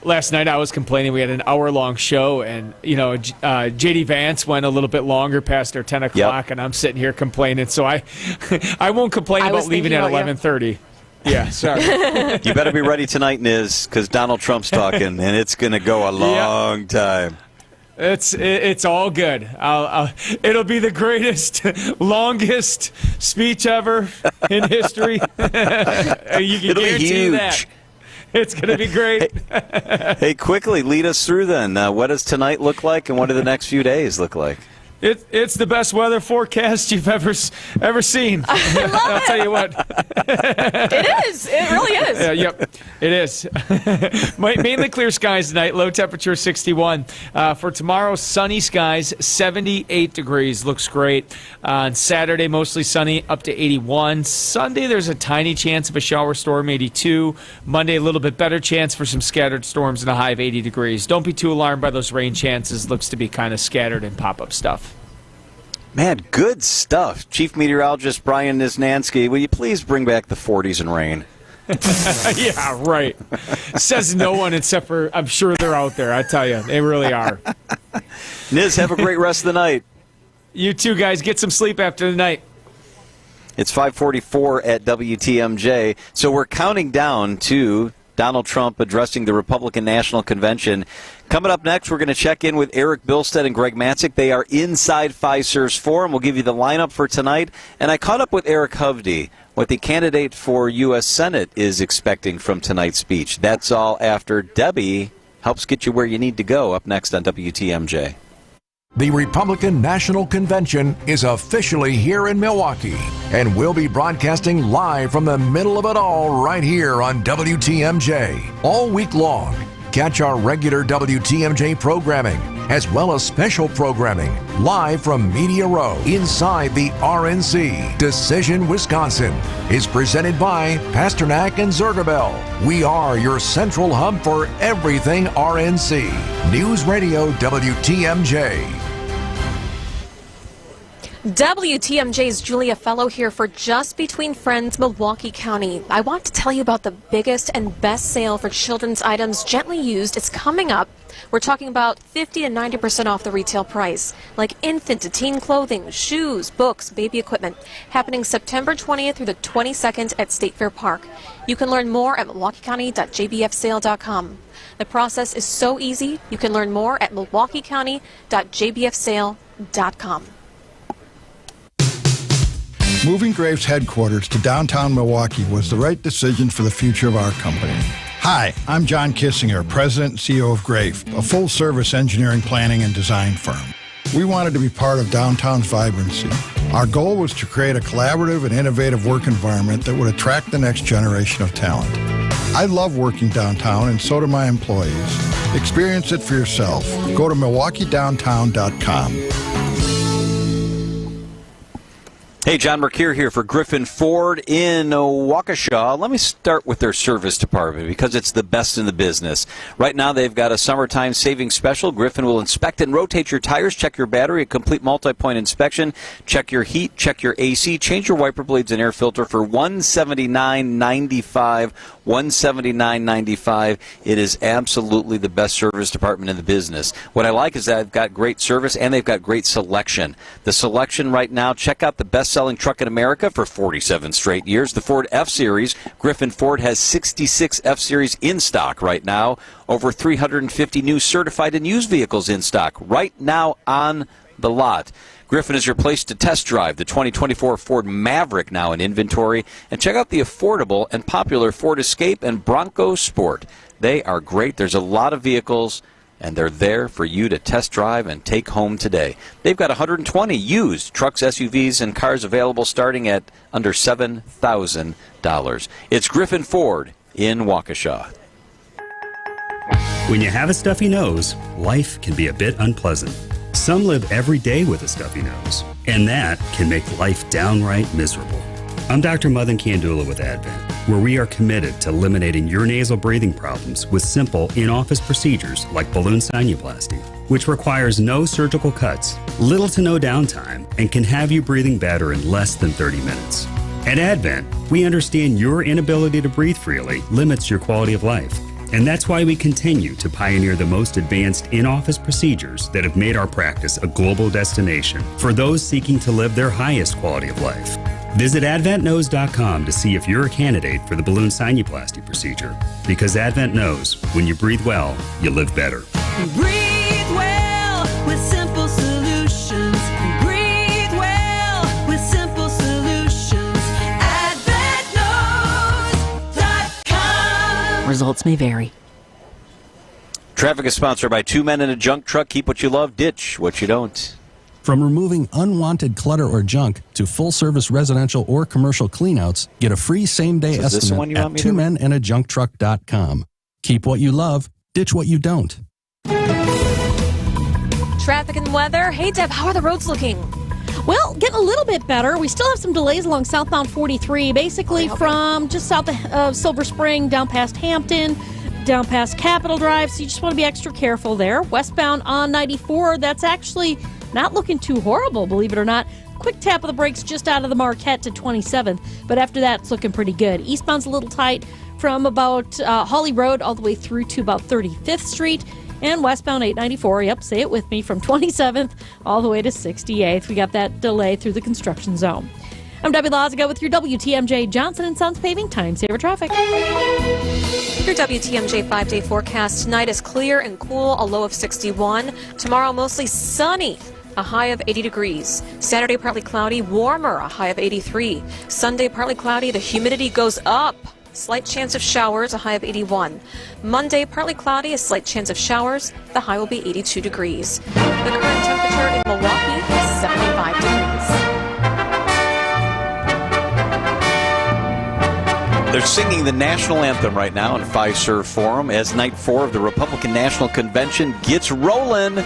Last night I was complaining we had an hour-long show, and, you know, J.D. Vance went a little bit longer past our 10 o'clock, and I'm sitting here complaining. So I won't complain about leaving at 11:30. Yeah, sorry. You better be ready tonight, Niz, because Donald Trump's talking, and it's going to go a long time. It's all good. It'll be the greatest, longest speech ever in history. You can guarantee that. It's going to be great. Hey, quickly, lead us through then. What does tonight look like, and what do the next few days look like? It's the best weather forecast you've ever seen. I'll tell you what. It is. It really is. Yep, it is. Mainly clear skies tonight. Low temperature 61. For tomorrow, sunny skies, 78 degrees. Looks great. On Saturday, mostly sunny, up to 81. Sunday, there's a tiny chance of a shower storm, 82. Monday, a little bit better chance for some scattered storms and a high of 80 degrees. Don't be too alarmed by those rain chances. Looks to be kind of scattered and pop-up stuff. Man, good stuff. Chief Meteorologist Brian Niznansky, will you please bring back the 40s and rain? Yeah, right. Says no one except for, I'm sure they're out there. I tell you, they really are. Niz, have a great rest of the night. You too, guys. Get some sleep after the night. It's 5:44 at WTMJ. So we're counting down to Donald Trump addressing the Republican National Convention. Coming up next, we're going to check in with Eric Bilstead and Greg Matzik. They are inside Pfizer's forum. We'll give you the lineup for tonight. And I caught up with Eric Hovde, what the candidate for U.S. Senate is expecting from tonight's speech. That's all after Debbie helps get you where you need to go. Up next on WTMJ. The Republican National Convention is officially here in Milwaukee, and we'll be broadcasting live from the middle of it all right here on WTMJ all week long. Catch our regular WTMJ programming, as well as special programming, live from Media Row inside the RNC. Decision Wisconsin is presented by Pasternak and Zergabel. We are your central hub for everything RNC. News Radio WTMJ. WTMJ's Julia Fellow here for Just Between Friends, Milwaukee County. I want to tell you about the biggest and best sale for children's items gently used. It's coming up. We're talking about 50 to 90% off the retail price, like infant to teen clothing, shoes, books, baby equipment, happening September 20th through the 22nd at State Fair Park. You can learn more at milwaukeecounty.jbfsale.com. The process is so easy. You can learn more at milwaukeecounty.jbfsale.com. Moving Graves headquarters to downtown Milwaukee was the right decision for the future of our company. Hi, I'm John Kissinger, President and CEO of Grave, a full-service engineering, planning, and design firm. We wanted to be part of downtown's vibrancy. Our goal was to create a collaborative and innovative work environment that would attract the next generation of talent. I love working downtown, and so do my employees. Experience it for yourself. Go to MilwaukeeDowntown.com. Hey, John Mercure here for Griffin Ford in Waukesha. Let me start with their service department because it's the best in the business. Right now, they've got a summertime savings special. Griffin will inspect and rotate your tires, check your battery, a complete multi-point inspection, check your heat, check your AC, change your wiper blades and air filter for $179.95. $179.95. It is absolutely the best service department in the business. What I like is that they've got great service and they've got great selection. The selection right now, check out the best-selling truck in America for 47 straight years, the Ford F-Series. Griffin Ford has 66 F-Series in stock right now. Over 350 new certified and used vehicles in stock right now on the lot. Griffin is your place to test drive the 2024 Ford Maverick, now in inventory, and check out the affordable and popular Ford Escape and Bronco Sport. They are great. There's a lot of vehicles, and they're there for you to test drive and take home today. They've got 120 used trucks, SUVs, and cars available starting at under $7,000. It's Griffin Ford in Waukesha. When you have a stuffy nose, life can be a bit unpleasant. Some live every day with a stuffy nose, and that can make life downright miserable. I'm Dr. Madan Kandula with Advent, where we are committed to eliminating your nasal breathing problems with simple in-office procedures like balloon sinuplasty, which requires no surgical cuts, little to no downtime, and can have you breathing better in less than 30 minutes. At Advent, we understand your inability to breathe freely limits your quality of life. And that's why we continue to pioneer the most advanced in-office procedures that have made our practice a global destination for those seeking to live their highest quality of life. Visit AdventKnows.com to see if you're a candidate for the balloon sinuplasty procedure. Because Advent knows when you breathe well, you live better. Breathe well with simple solutions. Breathe well with simple solutions. AdventKnows.com. Results may vary. Traffic is sponsored by Two Men in a Junk Truck. Keep what you love, ditch what you don't. From removing unwanted clutter or junk to full-service residential or commercial cleanouts, get a free same-day estimate at twomeninajunktruck.com. Keep what you love, ditch what you don't. Traffic and weather. Hey, Deb, how are the roads looking? Well, getting a little bit better. We still have some delays along southbound 43, basically from just south of Silver Spring down past Hampton, down past Capitol Drive, so you just want to be extra careful there. Westbound on 94, that's actually not looking too horrible, believe it or not. Quick tap of the brakes just out of the Marquette to 27th, but after that, it's looking pretty good. Eastbound's a little tight from about Hawley Road all the way through to about 35th Street. And westbound 894, yep, say it with me, from 27th all the way to 68th. We got that delay through the construction zone. I'm Debbie Lazaga with your WTMJ Johnson & Sons Paving Time Saver Traffic. Your WTMJ 5-day forecast tonight is clear and cool, a low of 61. Tomorrow, mostly sunny, a high of 80 degrees. Saturday, partly cloudy, warmer, a high of 83. Sunday, partly cloudy, the humidity goes up. Slight chance of showers, a high of 81. Monday, partly cloudy, a slight chance of showers. The high will be 82 degrees. The current temperature in Milwaukee is 75 degrees. They're singing the national anthem right now in Fiserv Forum as night 4 of the Republican National Convention gets rolling.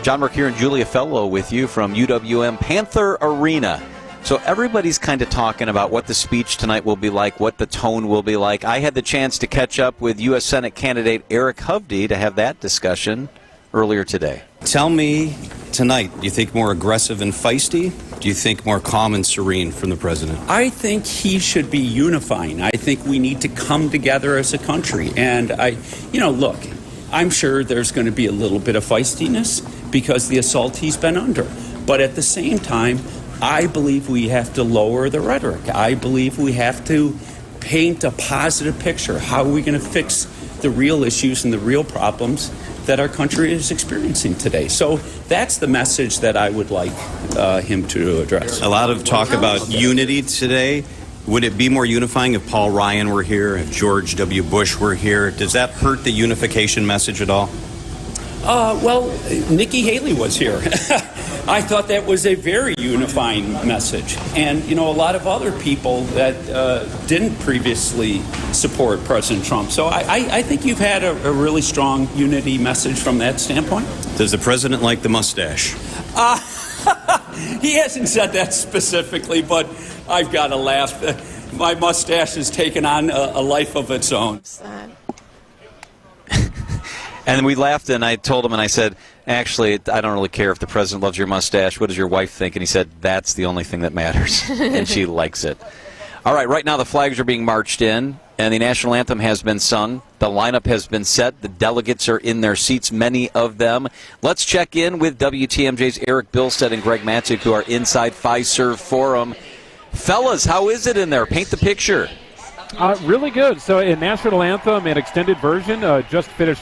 John Mercure and Julia Fellow with you from UWM Panther Arena. So everybody's kind of talking about what the speech tonight will be like, what the tone will be like. I had the chance to catch up with U.S. Senate candidate Eric Hovde to have that discussion earlier today. Tell me tonight, do you think more aggressive and feisty? Do you think more calm and serene from the president? I think he should be unifying. I think we need to come together as a country. And look, I'm sure there's going to be a little bit of feistiness because the assault he's been under. But at the same time, I believe we have to lower the rhetoric. I believe we have to paint a positive picture. How are we going to fix the real issues and the real problems that our country is experiencing today? So that's the message that I would like him to address. A lot of talk about unity today. Would it be more unifying if Paul Ryan were here, if George W. Bush were here? Does that hurt the unification message at all? Nikki Haley was here. I thought that was a very unifying message. And, a lot of other people that didn't previously support President Trump. So I think you've had a really strong unity message from that standpoint. Does the president like the mustache? He hasn't said that specifically, but I've got to laugh. My mustache has taken on a life of its own. And we laughed, and I told him, and I said, actually, I don't really care if the president loves your mustache. What does your wife think? And he said, that's the only thing that matters, and she likes it. All right now the flags are being marched in, and the national anthem has been sung. The lineup has been set. The delegates are in their seats, many of them. Let's check in with WTMJ's Eric Bilstead and Greg Matzik, who are inside Fiserv Forum. Fellas, how is it in there? Paint the picture. Really good. So, a national anthem, an extended version, just finished